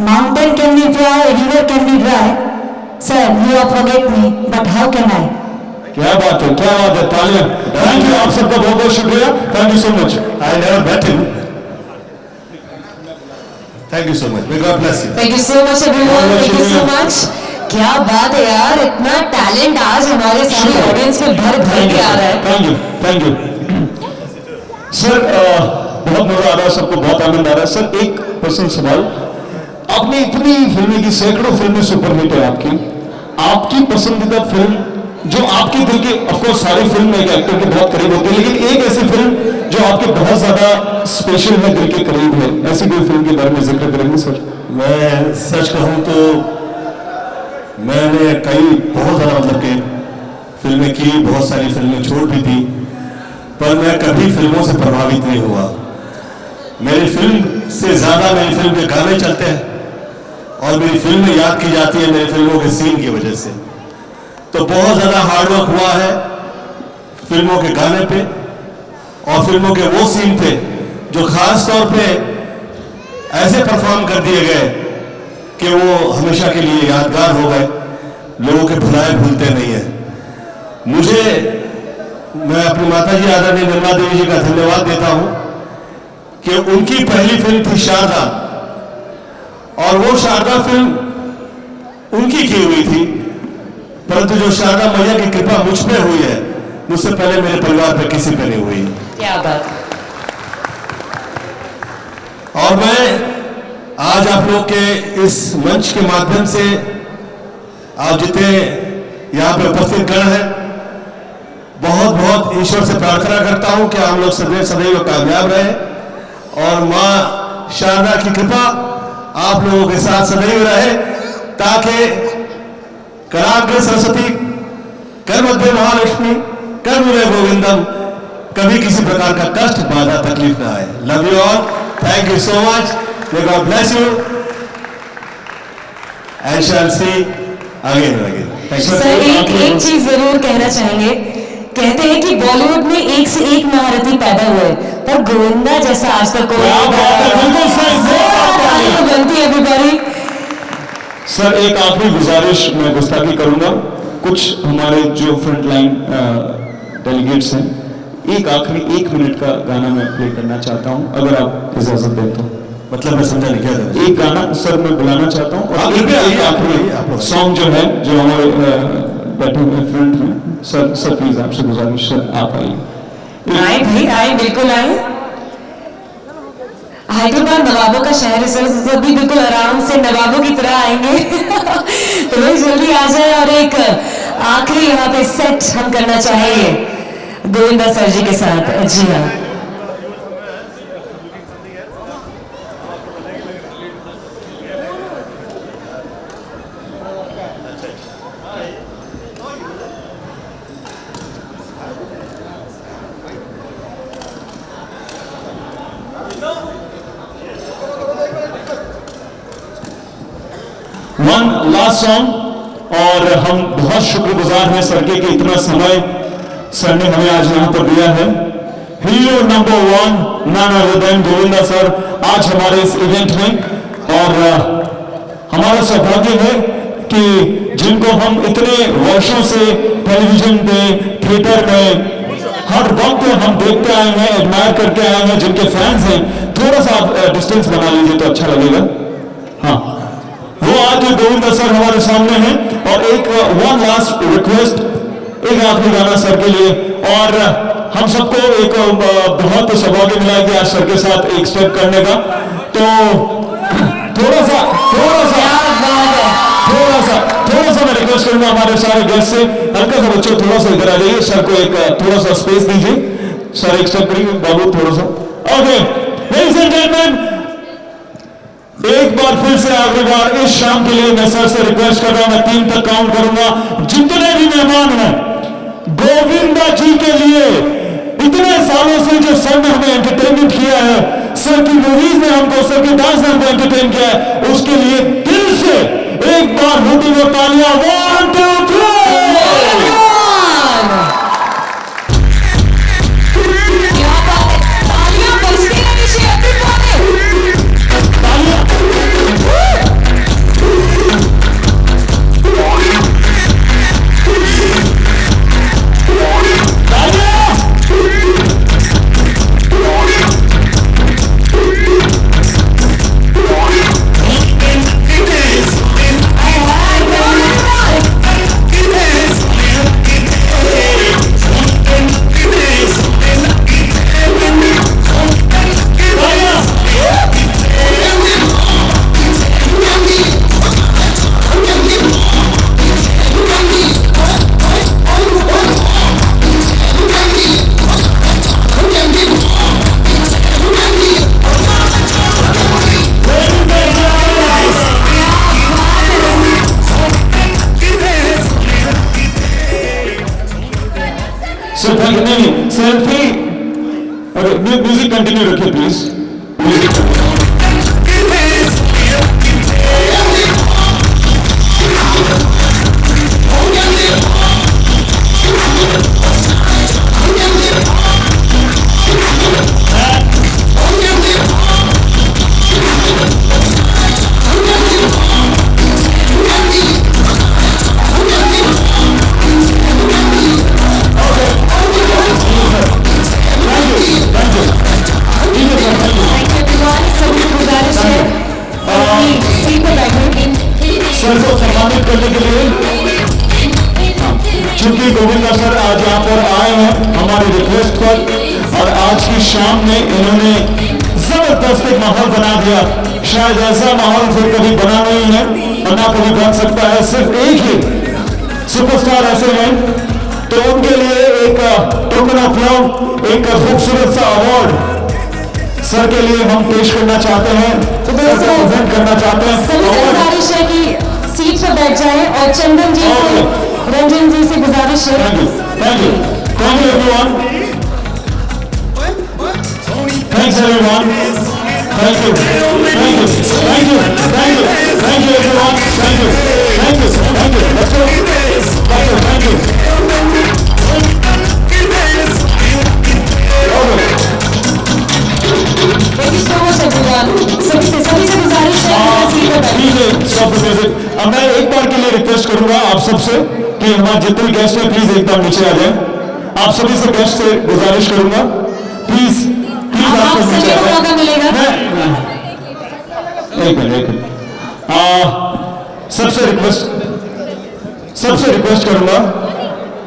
Speaker 3: mountain can be fly, river can be dry. Sir you are forget me but how can I.
Speaker 9: क्या बात है, क्या बात है, तालियां। थैंक यू, आप सबका बहुत बहुत शुक्रिया। Thank you so much.
Speaker 10: I never met him. Thank you so much. May God bless you.
Speaker 3: Thank you so much everyone, thank you so much. क्या बात है यार, इतना टैलेंट आज हमारे सारे ऑडियंस में भर भर के आ रहा है।
Speaker 9: Thank you, thank you sir. बहुत मजा आ रहा है, सबको बहुत आनंद आ रहा है। सर एक पर्सनल सवाल, आपने इतनी फिल्में की, सैकड़ों फिल्में सुपरहिट है आपकी पसंदीदा फिल्म जो आपके दिल के, ऑफकोर्स सारी फिल्म एक एक्टर के बहुत करीब होती है, लेकिन एक ऐसी फिल्म जो आपके बहुत ज्यादा स्पेशल है, दिल के करीब है, ऐसी कोई फिल्म के बारे में जिक्र करेंगे सर?
Speaker 10: मैं सच कहूं तो मैंने बहुत ज्यादा मतलब कि फिल्में की, बहुत सारी फिल्में छोड़ भी दी, पर मैं कभी फिल्मों से प्रभावित नहीं हुआ। मेरी फिल्म से ज्यादा मेरी फिल्म के गाने चलते हैं और मेरी फिल्में याद की जाती है मेरी फिल्मों के सीन की वजह से। तो बहुत ज्यादा हार्डवर्क हुआ है फिल्मों के गाने पे और फिल्मों के वो सीन पे जो खास तौर पे ऐसे परफॉर्म कर दिए गए कि वो हमेशा के लिए यादगार हो गए, लोगों के भुलाए भूलते नहीं है। मैं अपनी माता जी आदरणीय निर्मला देवी जी का धन्यवाद देता हूं कि उनकी पहली फिल्म थी शारदा और वो शारदा फिल्म उनकी की हुई थी, परंतु जो शारदा मैया की कृपा मुझ पे हुई है, मुझसे पहले मेरे परिवार पे किसी पे नहीं हुई।
Speaker 3: क्या बात।
Speaker 10: और मैं आज आप लोग के इस मंच के माध्यम से आप जितने यहाँ पे उपस्थित गण हैं, बहुत बहुत ईश्वर से प्रार्थना करता हूं कि हम लोग सदैव कामयाब रहे और मां शारदा की कृपा आप लोगों के साथ सदैव रहे, ताकि कराग्र सरस्वती, कर मध्य महालक्ष्मी, कर मुरे गोविंदम, कभी किसी प्रकार का कष्ट, बाधा, तकलीफ ना आए। Love you all, thank you so much, may God bless you and shall see again and again.
Speaker 3: Sir एक चीज जरूर कहना चाहेंगे, कहते हैं कि बॉलीवुड में एक से एक महारथी पैदा हुए, पर गोविंदा जैसा आज तक कोई बनती है एवरीबॉडी।
Speaker 9: सर एक आखिरी गुजारिश, मैं गुस्ताखी करूंगा, कुछ हमारे जो फ्रंट लाइन डेलीगेट्स हैं, एक आखिरी 1 मिनट का गाना मैं प्ले करना चाहता हूं, अगर आप इजाजत दें तो।
Speaker 10: मतलब मैं समझा नहीं क्या
Speaker 9: एक गाना सर मैं बुलाना चाहता हूं और एक आखिरी सॉन्ग जो है, जो हमारे बैठे हुए फ्रंट में, सर प्लीज आपसे गुजारिश, सर आप आइए।
Speaker 3: आए भाई आए, बिल्कुल आए। हैदराबाद नवाबों का शहर है, सर सब भी बिल्कुल आराम से नवाबों की तरह आएंगे तो भाई जल्दी आ जाए। और एक आखिरी यहाँ पे सेट हम करना चाहेंगे गोविंदा सर जी के साथ। जी हाँ,
Speaker 9: वन लास्ट सॉन्ग। और हम बहुत शुक्रगुजार हैं सर के कि इतना समय सर ने हमें आज यहाँ पर दिया है। Hero number 1 none other than Govinda sir आज हमारे इस इवेंट में, और हमारा सौभाग्य है कि जिनको हम इतने वर्षों से टेलीविजन पे, थिएटर में हर वक्त हम देखते आए हैं, एडमायर करके आए हैं, जिनके फैंस हैं, थोड़ा सा आप डिस्टेंस बना लीजिए तो अच्छा लगेगा। हाँ, वो आज गोविंदा सर हमारे सामने हैं। और एक वन लास्ट रिक्वेस्ट, एक आखिरी गाना सर के लिए। और हम सबको एक बहुत सौभाग्य मिला कि आज सर के साथ एक स्टेप करने का, तो थोड़ा सा मैं रिक्वेस्ट करूंगा हमारे सारे गेस्ट से, हल्का सा बच्चों थोड़ा सा इधर आ जाइए, सर को एक थोड़ा सा स्पेस दीजिए। सर एक स्टेप करिए बाबू, थोड़ा सा। ओके लेडीज एंड जेंटलमैन, एक बार फिर से आखिरी बार इस शाम के लिए मैं सर से रिक्वेस्ट कर रहा हूं, मैं 3 तक काउंट करूंगा। जितने भी मेहमान हैं गोविंदा जी के लिए, इतने सालों से जो सर ने हमें एंटरटेनमेंट किया है, सर की मूवीज ने हमको, सर के डांस ने हमको एंटरटेन किया है, उसके लिए दिल से एक बार होती वो तालियां। 1 2 3 सेल्फी। म्यूजिक कंटिन्यू रखिए प्लीज। सर को सम्मानित करने के लिए, चूंकि गोविंदा सर आज यहाँ पर आए हैं हमारे रिक्वेस्ट पर, और आज की शाम में इन्होंने जबरदस्त एक माहौल बना दिया। शायद ऐसा माहौल फिर कभी बना नहीं है और ना कभी बन सकता है। सिर्फ एक ही सुपरस्टार ऐसे हैं, तो उनके लिए एक टोकन ऑफ लव, एक खूबसूरत सा अवार्ड सर के लिए हम पेश करना चाहते हैं, प्रेजेंट करना चाहते हैं।
Speaker 3: गुजारिश है कि सीट पर बैठ जाए, और चंदन जी से, रंजन जी से गुजारिश है।
Speaker 9: Thank you everyone, thanks everyone, thank you everyone, thank you, let's go, thank you.
Speaker 3: Thank you so much everyone. सभी से गुजारिश है।
Speaker 9: अब मैं एक बार के लिए रिक्वेस्ट करूंगा आप सबसे कि हमारे जितने गेस्ट हैं प्लीज एकदम नीचे आ जाएं। आप सभी से गेस्ट से गुजारिश करूंगा, प्लीज आप सब नीचे आ जाएं। एक मिनट, सबसे रिक्वेस्ट करूंगा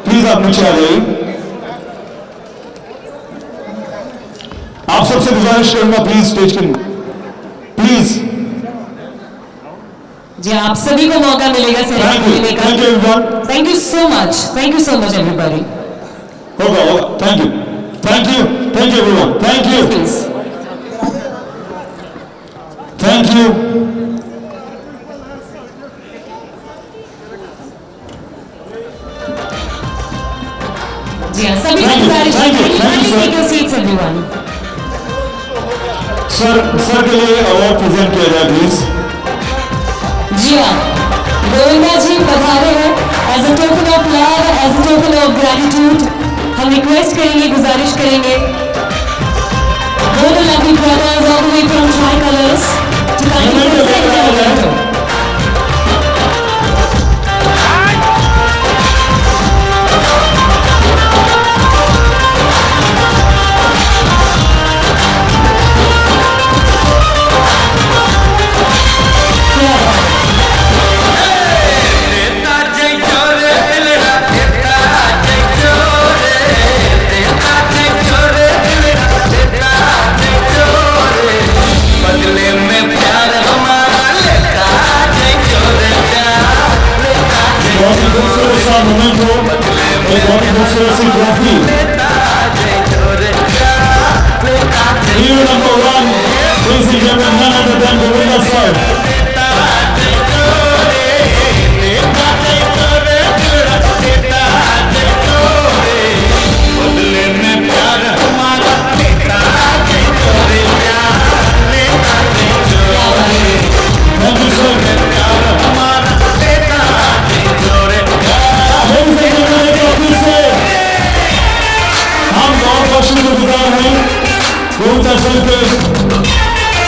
Speaker 9: प्लीज आप नीचे आ जाइए। आप सबसे गुजारिश करूंगा प्लीज स्टेज के
Speaker 3: जी आप सभी को मौका मिलेगा सेरेमनी लेने का।
Speaker 9: Thank you everyone.
Speaker 3: Thank you so much everybody.
Speaker 9: होगा होगा, thank you everyone, thank you,
Speaker 3: please.
Speaker 9: Thank you.
Speaker 3: जी हाँ सभी
Speaker 9: Thank you,
Speaker 3: गुजारिश
Speaker 9: thank you, thank you, sir.
Speaker 3: Take your seats everyone.
Speaker 9: Sir के लिए अवार्ड प्रेजेंट किया जाए प्लीज।
Speaker 3: जी हाँ गोविंदा जी पधारे हैं as a token of love, as a token of gratitude. हम रिक्वेस्ट करेंगे, गुजारिश करेंगे both the lovely brothers all the way from Tricolors to kindly present their memento.
Speaker 9: Trophy hero number 1 ladies and gentlemen, none other than Govinda sir. Thank you sir. Ladies and gentlemen, एक बार फिर से हम बहुत शुक्रगुजार हैं Govinda sir के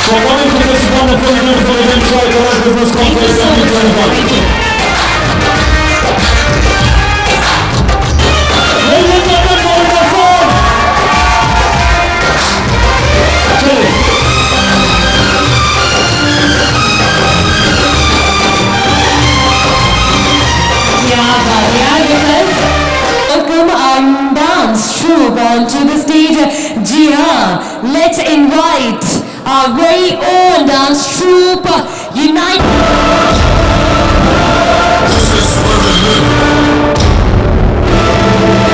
Speaker 9: for coming to this wonderful beautiful event, Tricolor Business Conference 2021. Ladies and gentlemen, Govinda sir. चलिए
Speaker 3: Welcome our dance troupe onto the stage. जी हाँ, let's invite our very own dance troupe. Unite.
Speaker 1: This is where we live.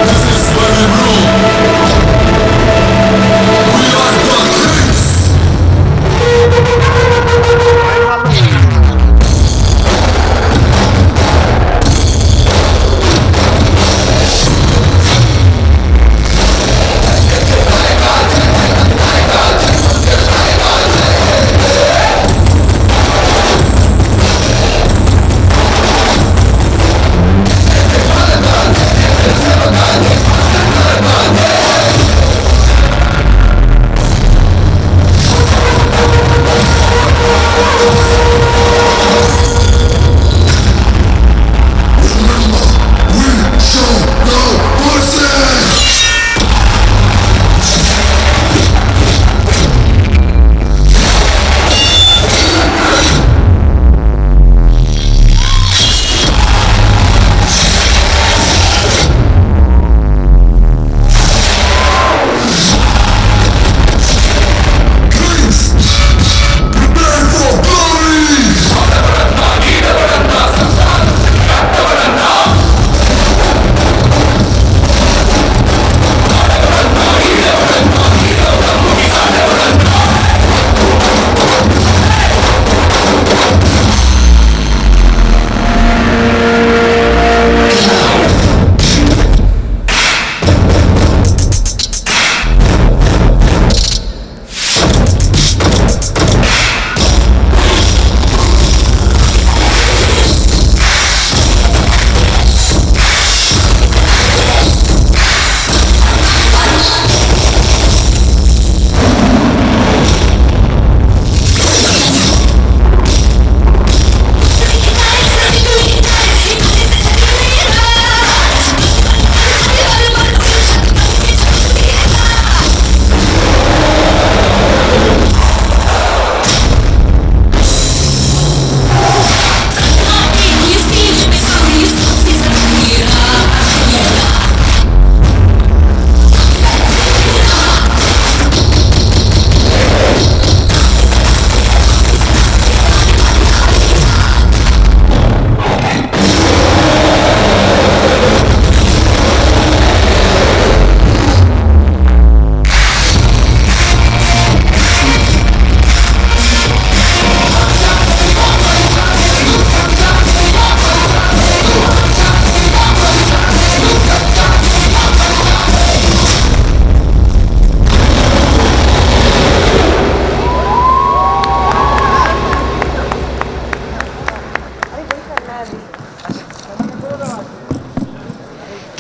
Speaker 1: This is where we rule. We are the kings.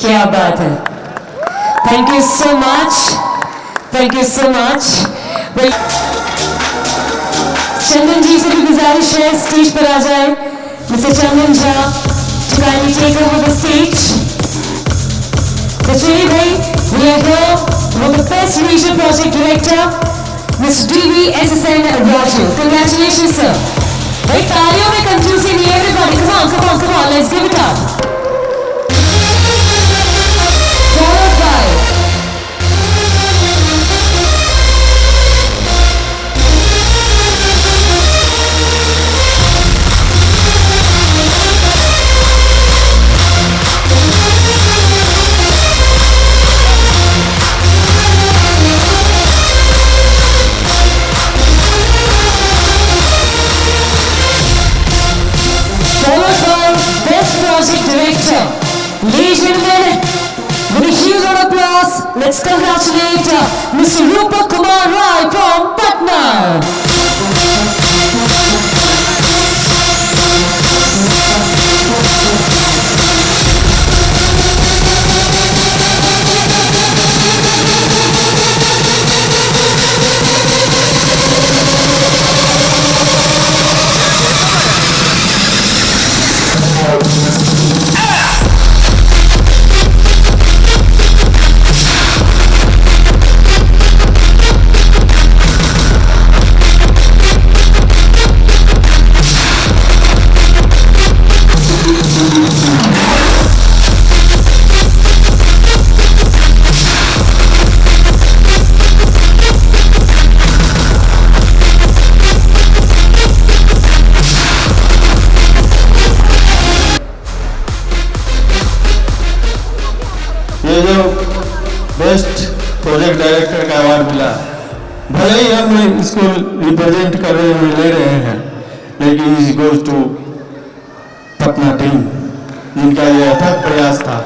Speaker 3: क्या बात है. Thank you so much. Thank you so much. Well, चंदन जी से भी गुजारिश है stage पर आ जाए. Mr. Chandan Jha to kindly take over the stage. Kacheri bhai, we are here with the best regional project director, Mr. D.V. SSN Raju. Congratulations, sir. Bhai, taaliyon mein confusion nahi hai everybody. Come on, let's give it up. Followed by Best Project Director. Ladies and gentlemen, with a huge round of applause, let's congratulate Mr. Rupa Kumar Rai from Patna.
Speaker 9: ये जो best project director का award मिला, भले ही हम इसको represent कर रहे हैं, ले रहे हैं, लेकिन इस गोज टू पटना टीम, जिनका ये अथक प्रयास था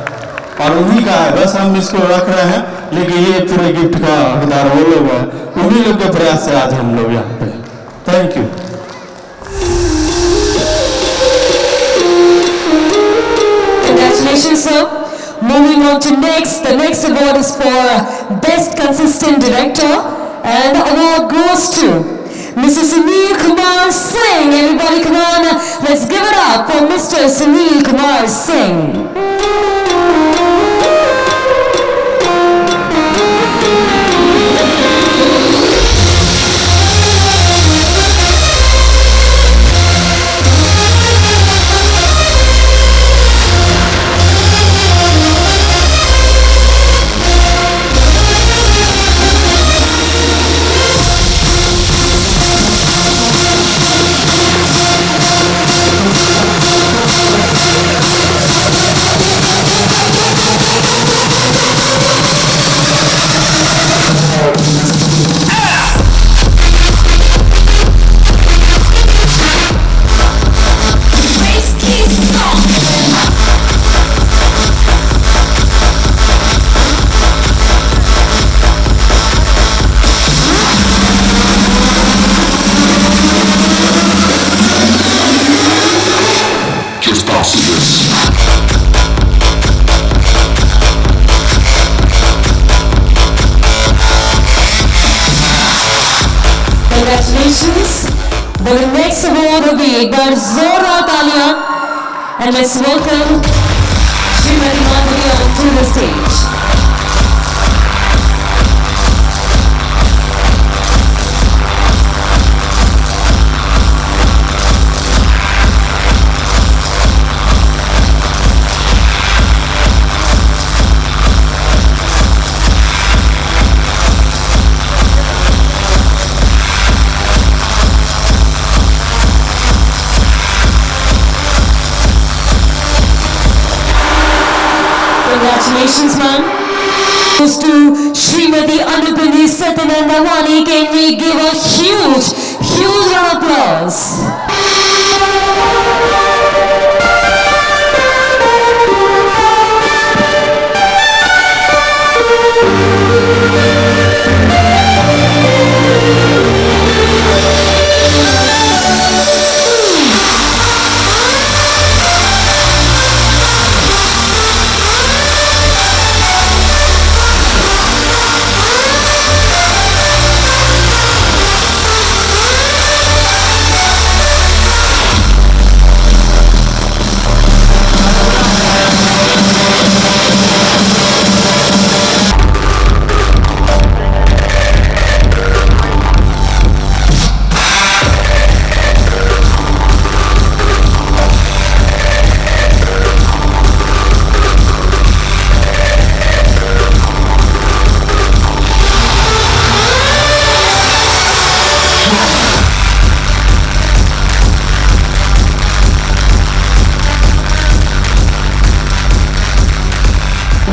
Speaker 9: और उन्हीं का है. बस हम इसको रख रहे हैं, लेकिन ये पूरे गिफ्ट का हकदार वो लोग हैं. उन्हीं लोग के प्रयास से आज हम लोग यहाँ पे. Thank you.
Speaker 3: Congratulations, sir. Moving on to next, the next award is for Best Consistent Director, and the award goes to Mr. Sunil Kumar Singh. Everybody come on, let's give it up for Mr. Sunil Kumar Singh. Congratulations. But the next award will be एक बार जोरदार तालियां, and let's welcome Srimati Mandavia to the stage. Congratulations, ma'am. Goes to Srimati Anupini Satyanandawani. Can we give a huge round of applause?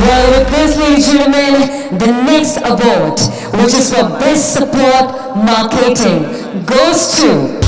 Speaker 3: Well, with this, ladies and gentlemen, the next award, which is for Best Support Marketing, goes to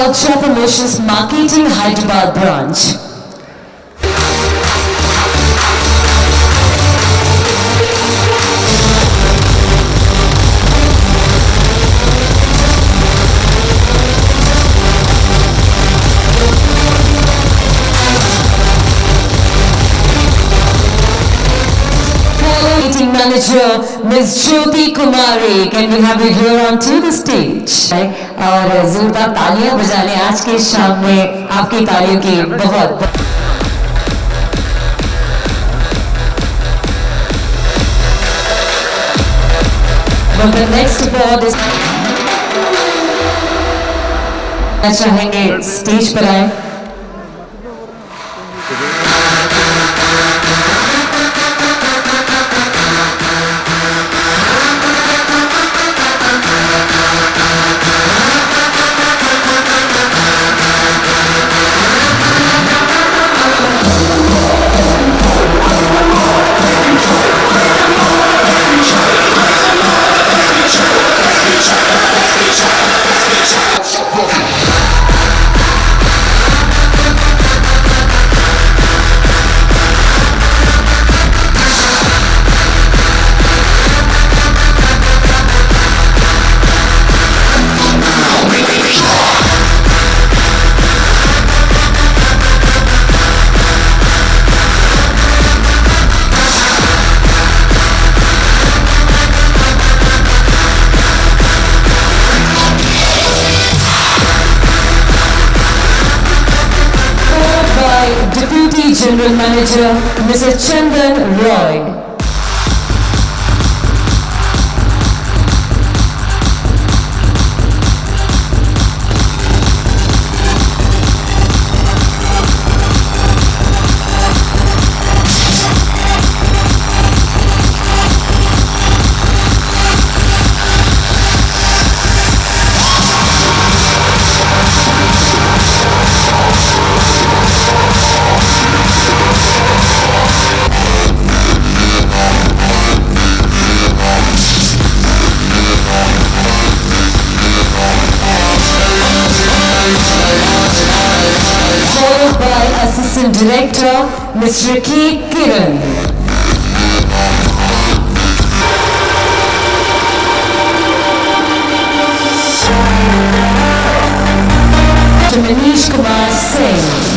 Speaker 3: Ultra Promotions Marketing Hyderabad branch. Meeting manager Ms. Jyoti Kumari, can we have you here onto the stage? और जोरदार तालियां बजाने आज के शाम में आपकी तालियों की बहुत But the next award is चाहेंगे स्टेज पर आए Deputy General Manager, Mr. Chandan Roy. Followed by Assistant Director, Mr. K. Kiran. Mr. Manish Kumar Singh.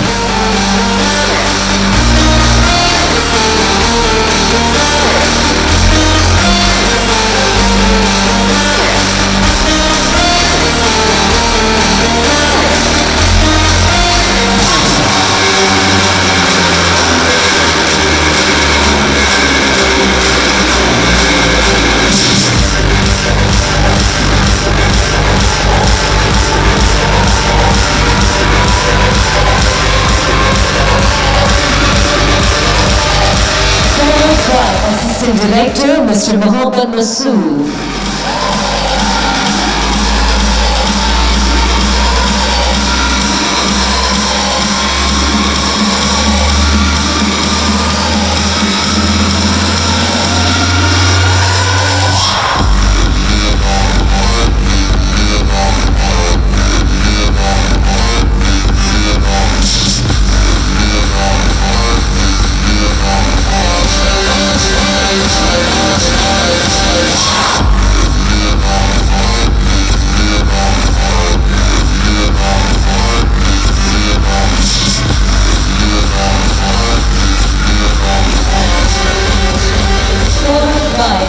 Speaker 3: Assistant Director, Mr. Mohammed Masood.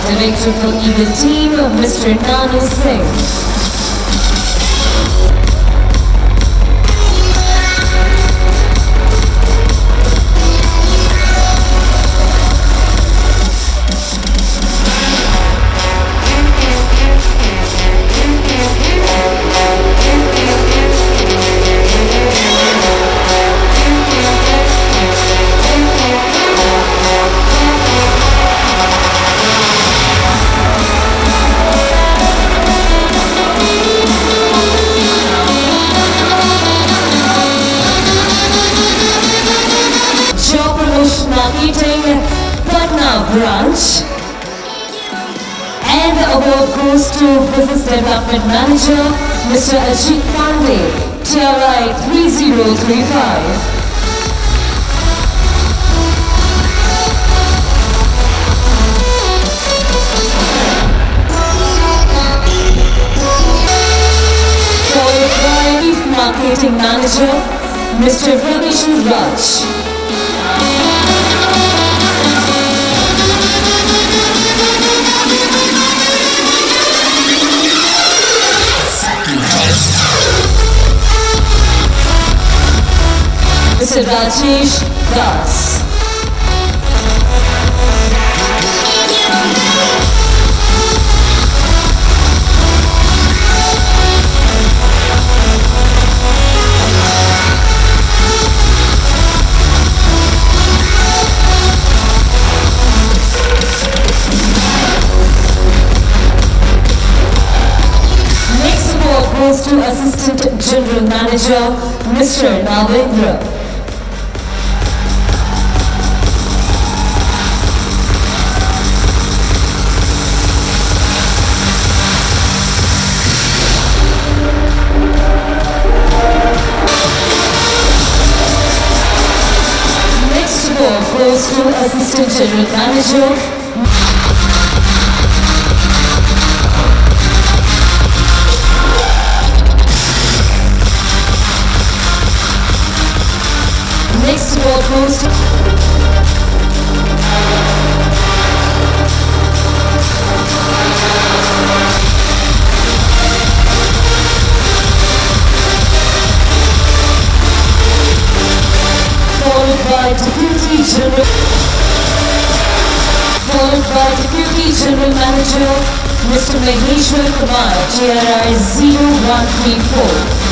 Speaker 3: Director from Eagle Team, Mr. Nanu Singh. Group Business Development Manager, Mr. Ajit Pandey, TRI 3035. Followed by Chief Marketing Manager, Mr. Ravishan Raj. Mr. Rajesh Das. Next award goes to Assistant General Manager, Mr. Navendra. Next award goes to Assistant General Manager, next award goes to followed by Deputy General Manager, Mr. Maheshwar Kumar, GRI 0134.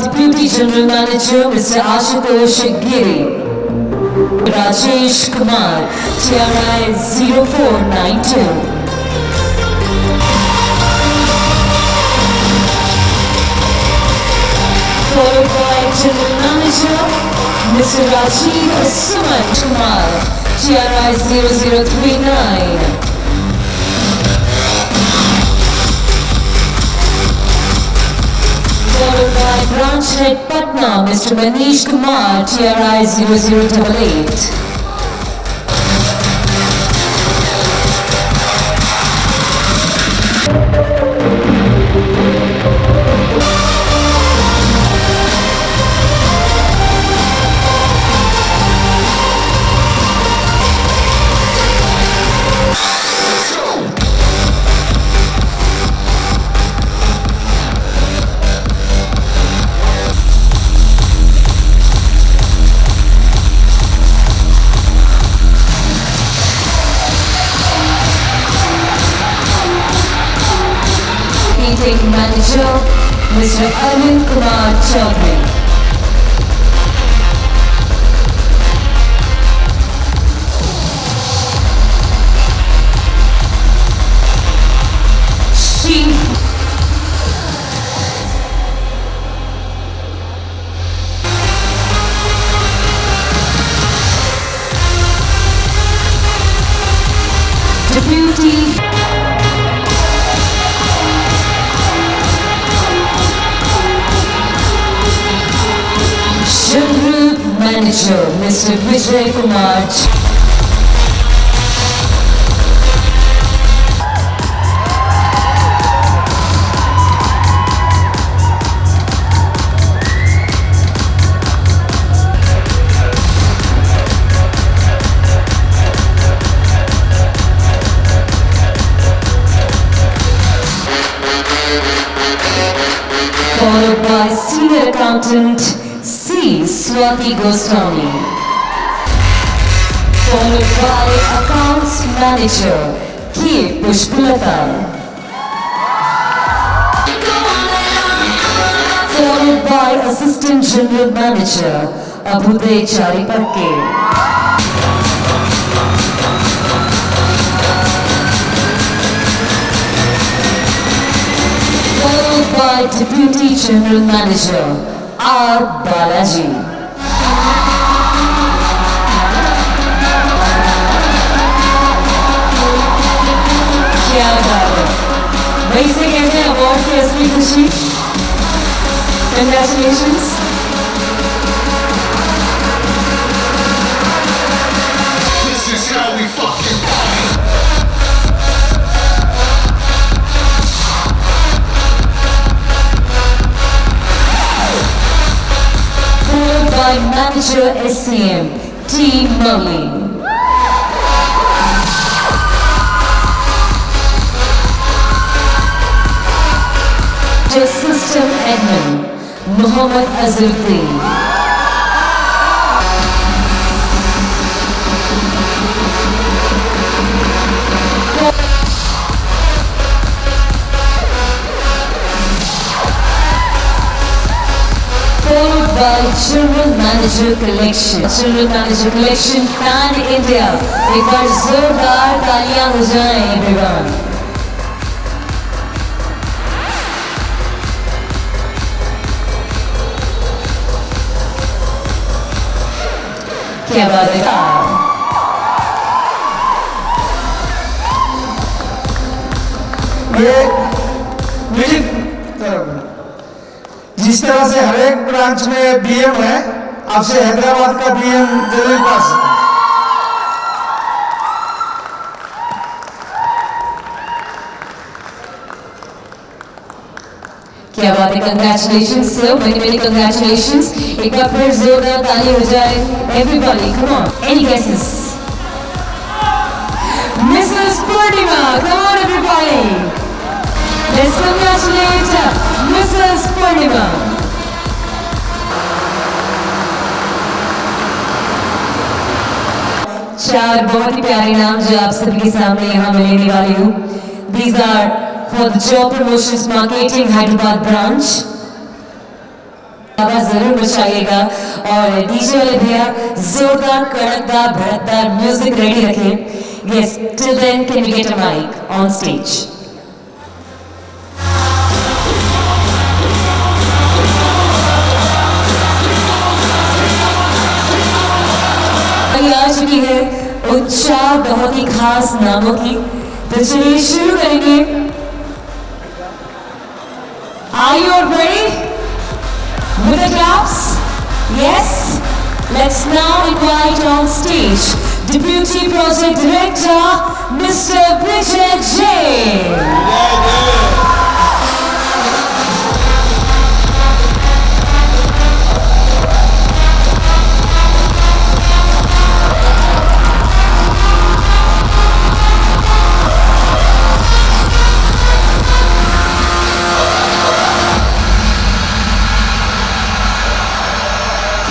Speaker 3: Deputy General Manager, Mr. Ashutosh Giri. Rajesh Kumar, TRI 0492. Followed by General Manager, Mr. Rajiv Suman Kumar, TRI 0039. Followed by Branch Head Patna, Mr. Manish Kumar, TRI 0088. Marketing Manager, Mr. Arvind Kumar Chaudhary. Chief Deputy General Manager, Mr. Vijay Kumar. Followed by Senior Accountant C. Swati Goswami. Followed by Accounts Manager K. Pushpalata. Followed by Assistant General Manager Abhuday Charipakke. by Deputy General Manager R. Balaji. क्या बात है, वही से कहते हैं award की असली खुशी. Congratulations.
Speaker 1: This is how we fucking
Speaker 3: Followed by Manager SCM T. Murli. System Admin Muhammad Azruddin. Followed by General Manager Collection. General Manager Collection Pan India. एक बार जोरदार तालियां हो जाएं everyone. क्या बात है.
Speaker 11: ये म्यूजिक जिस तरह से हर एक ब्रांच में बीएम है, आपसे हैदराबाद का बीएम जरूर पास.
Speaker 3: क्या बात है. Congratulations sir, many many congratulations. एक बार फिर जोरदार ताली हो जाए everybody. Come on, any guesses? Mrs. Purnima, come on everybody. Let's congratulate Mrs. Purnima. चार बहुत ही प्यारे नाम जो आप सभी के सामने यहाँ मैं लेने वाली हूँ. These are for the Job Promotions Marketing Hyderabad branch. आवाज जरूर बचाइएगा और डीजे वाले भैया जोरदार कड़कदार भड़कदार म्यूजिक रेडी रखें. Yes, till then can we get a mic on stage? आ चुकी है उच्चार बहुत ही खास नामों की. तो चलिए शुरू करेंगे. Are you all ready? With the claps? Yes? Let's now invite on stage Deputy Project Director, Mr. Vijay Jain.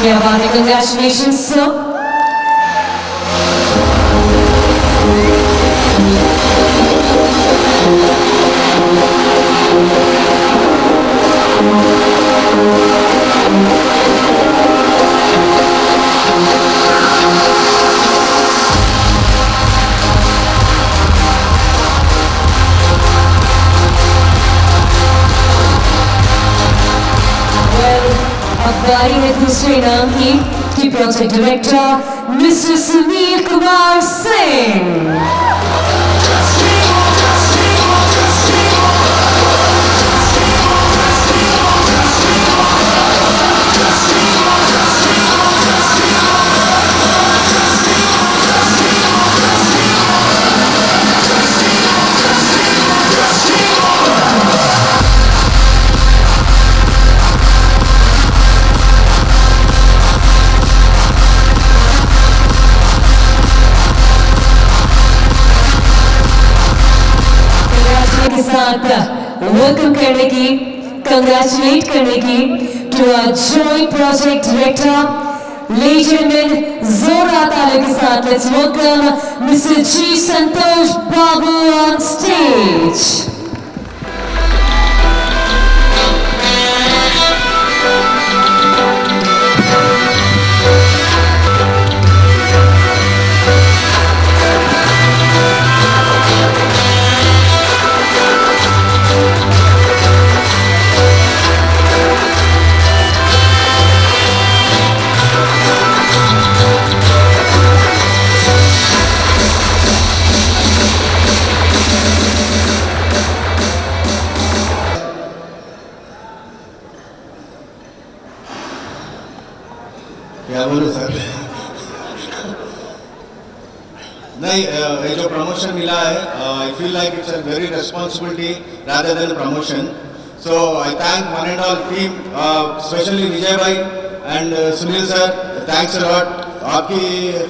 Speaker 3: क्या बात है. Congratulations sir. बारी है दूसरे नाम की project director mister Sunil Kumar Singh. Welcome करने की, कंग्रेचुलेट करने की to our joint project director ladies and gentlemen, जोरदार तालियों के साथ let's welcome mister G Santosh Babu on stage.
Speaker 10: क्या बोलूं सर नहीं ये जो प्रमोशन मिला है I feel like it's a very responsibility rather than promotion so I thank one and all team specially Vijay भाई and Sunil sir thanks a lot आपकी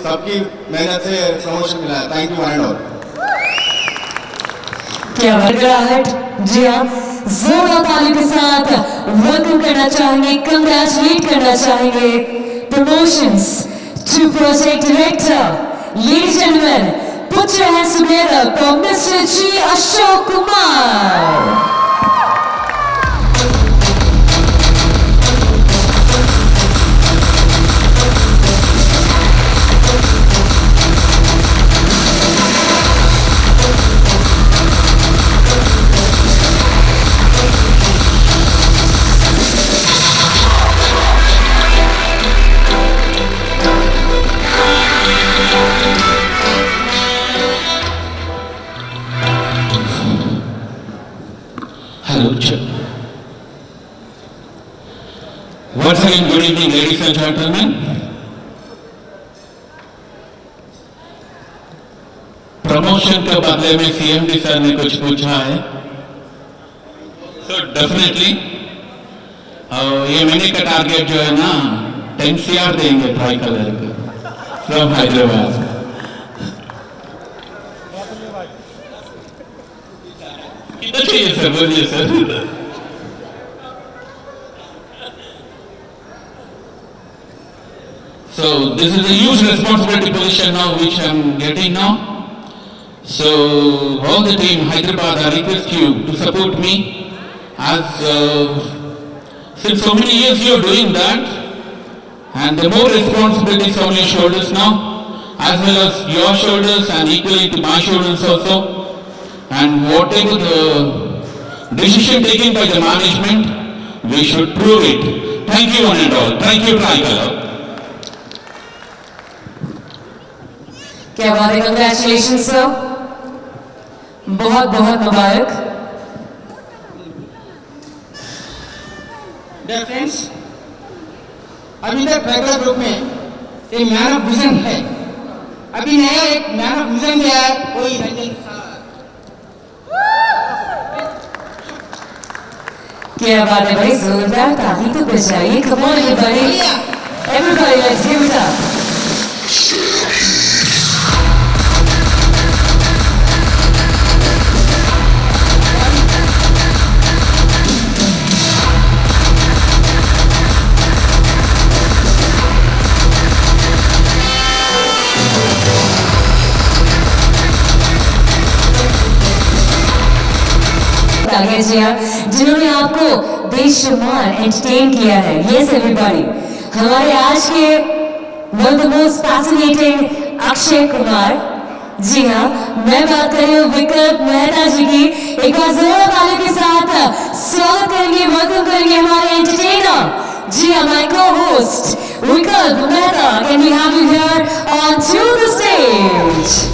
Speaker 10: सबकी मेहनत से प्रमोशन मिला है thank you one and all
Speaker 3: क्या बड़गड़ाहट जी हाँ जोरदार ताली के साथ वेलकम करना चाहेंगे कंग्रेचुलेट करना चाहेंगे promotions to project director ladies and gentleman put your hands together for mister G Ashok Kumar
Speaker 6: Hello, once again, good evening, ladies and gentlemen. Promotion के बदले में सीएमडी सर ने कुछ पूछा है, तो डेफिनेटली ये महीने का टारगेट जो है ना 10 CR देंगे ट्राई कलर को फ्रॉम हैदराबाद. कितना चाहिए सर, बोलिए sir. So this is a huge responsibility position now which I am getting now. So all the team Hyderabad, I request you to support me as since so many years you are doing that, and the more responsibilities on your shoulders now, as well as your shoulders and equally to my shoulders also. And whatever the decision taken by the management, we should prove it. Thank you one and all. Thank you, Tricolor.
Speaker 3: क्या बात है, congratulation sir, बहुत बहुत मुबारक.
Speaker 11: Dear friends, अभी तक traveller group में एक man of vision है, अभी नया एक मैन ऑफ विजन गया है, कोई रंजन
Speaker 3: क्या बात है भाई, जोरदार ताली तो बजाइए. Come on everybody, let's give it up. जी हाँ, जिन्होंने आपको बेशुमार एंटरटेन किया है. यस एवरीबॉडी, हमारे आज के one of the most fascinating Akshay Kumar. जी हाँ, मैं बात कर रही हूँ विकल्प मेहता जी की. एक बार जोरदार ताली के साथ स्वागत करेंगे, वेलकम करेंगे हमारे एंटरटेनर. जी हाँ, my co-host Vikalp Mehta. Can we have you here on to the stage?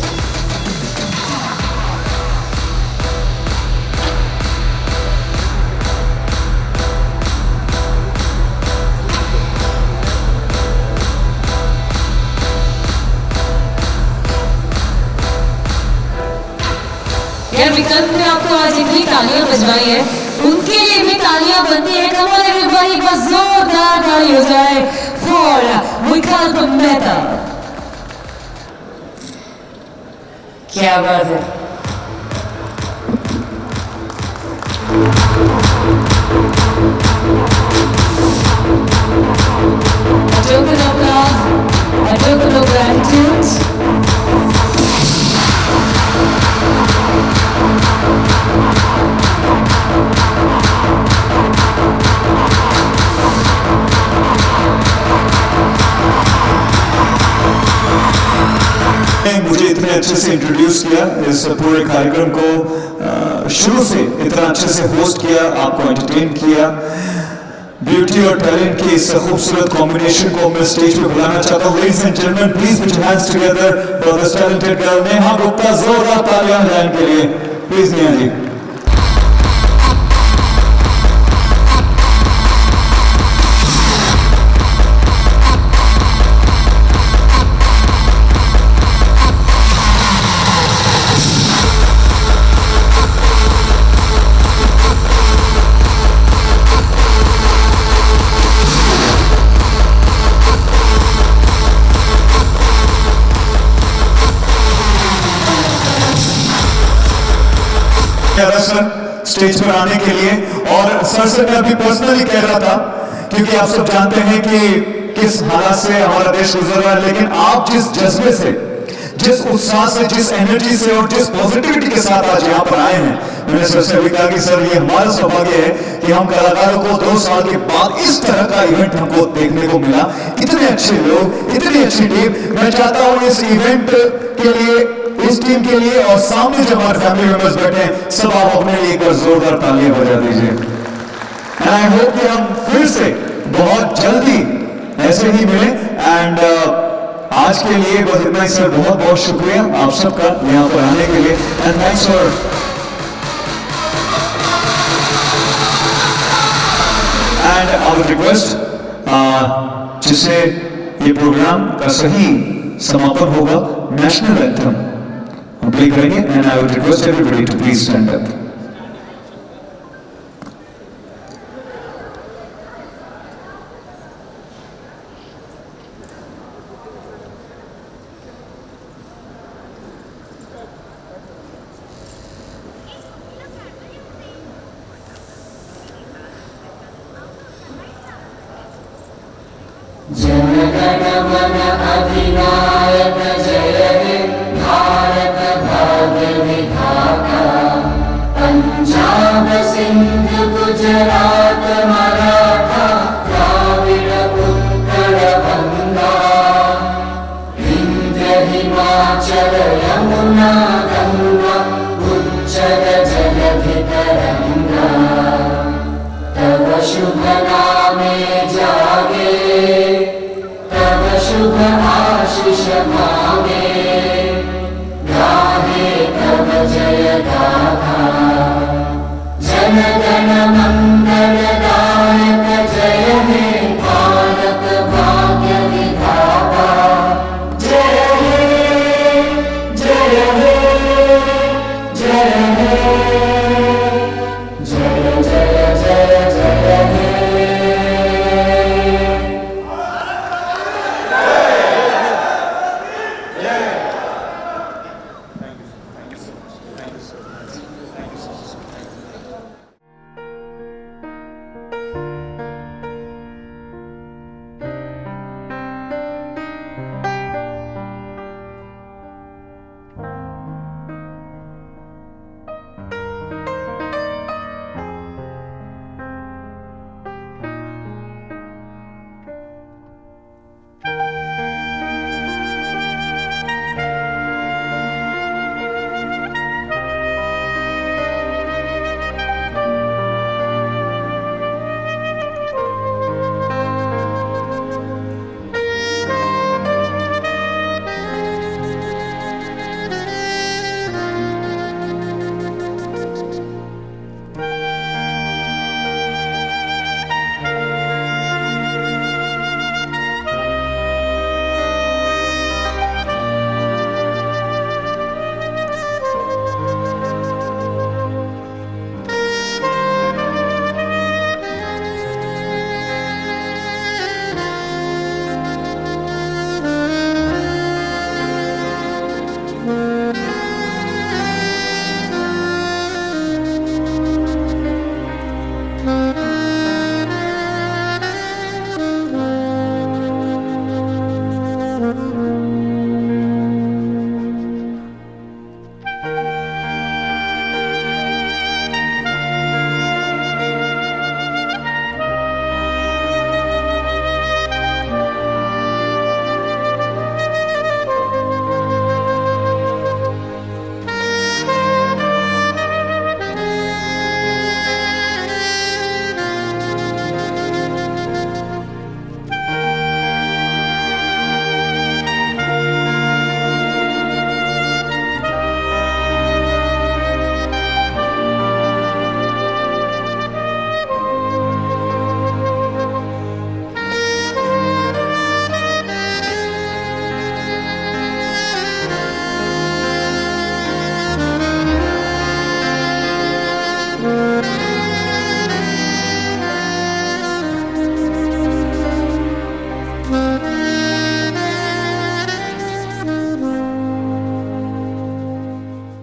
Speaker 3: यार विकल्प ने आपको आज इतनी तालियां बजवाई है, उनके लिए भी तालियां बनती है. कम ऑन एवरीबॉडी, एक बार जोरदार ताली हो जाए फॉर विकल्प मेहता. क्या बात है. A token of love, a token of gratitude.
Speaker 2: मुझे इतने अच्छे से इंट्रोड्यूस किया, इस पूरे कार्यक्रम को शुरू से इतना अच्छे से होस्ट किया, आपको एंटरटेन किया. ब्यूटी और टैलेंट की इस खूबसूरत कॉम्बिनेशन को मैं स्टेज पे बुलाना चाहता हूँ. Ladies and gentleman, please put your hands together for this talented girl. Neha Gupta, जोरदार तालियां हैं इनके लिए. Please Neha ji.
Speaker 9: Sir stage पर आने के लिए। और सर से मैं अभी पर्सनली कह रहा था, क्योंकि आप सब जानते हैं कि किस हालात से हमारा देश गुजर रहा है, लेकिन आप जिस जज्बे से, जिस उत्साह से, जिस एनर्जी से और जिस पॉजिटिविटी के साथ आज यहाँ पर आए हैं, मैंने सर से भी कहा कि सर ये हमारा सौभाग्य है कि हम कलाकारों को 2 साल के बाद इस तरह का इवेंट हमको देखने को मिला। इतने अच्छे लोग, इतनी अच्छी टीम। मैं चाहता हूँ इस इवेंट के लिए, इस टीम के लिए और सामने जो हमारे फैमिली मेंबर्स बैठे हैं, सब आप अपने लिए एक बार जोरदार तालियां बजा दीजिए। एंड आई होप कि हम फिर से बहुत जल्दी ऐसे ही मिले। एंड आज के लिए बस इतना ही सर। बहुत बहुत शुक्रिया आप सबका यहाँ पर आने के लिए। And thanks for and our request, जिससे ये प्रोग्राम का सही समापन होगा, नेशनल एंथम हम प्ले करेंगे। And I would request everybody to please stand up.
Speaker 8: जनगण मन अधिनायक जय हे भारत भाग्य विधाता। पंजाब सिंध गुजरात मराठा द्राविड़ उत्कल बंगा। विंध्य हिमाचल यमुना गंगा उच्चल जलधि तरंगा। तव शुभ नामे जागे, तव शुभ आशीष मा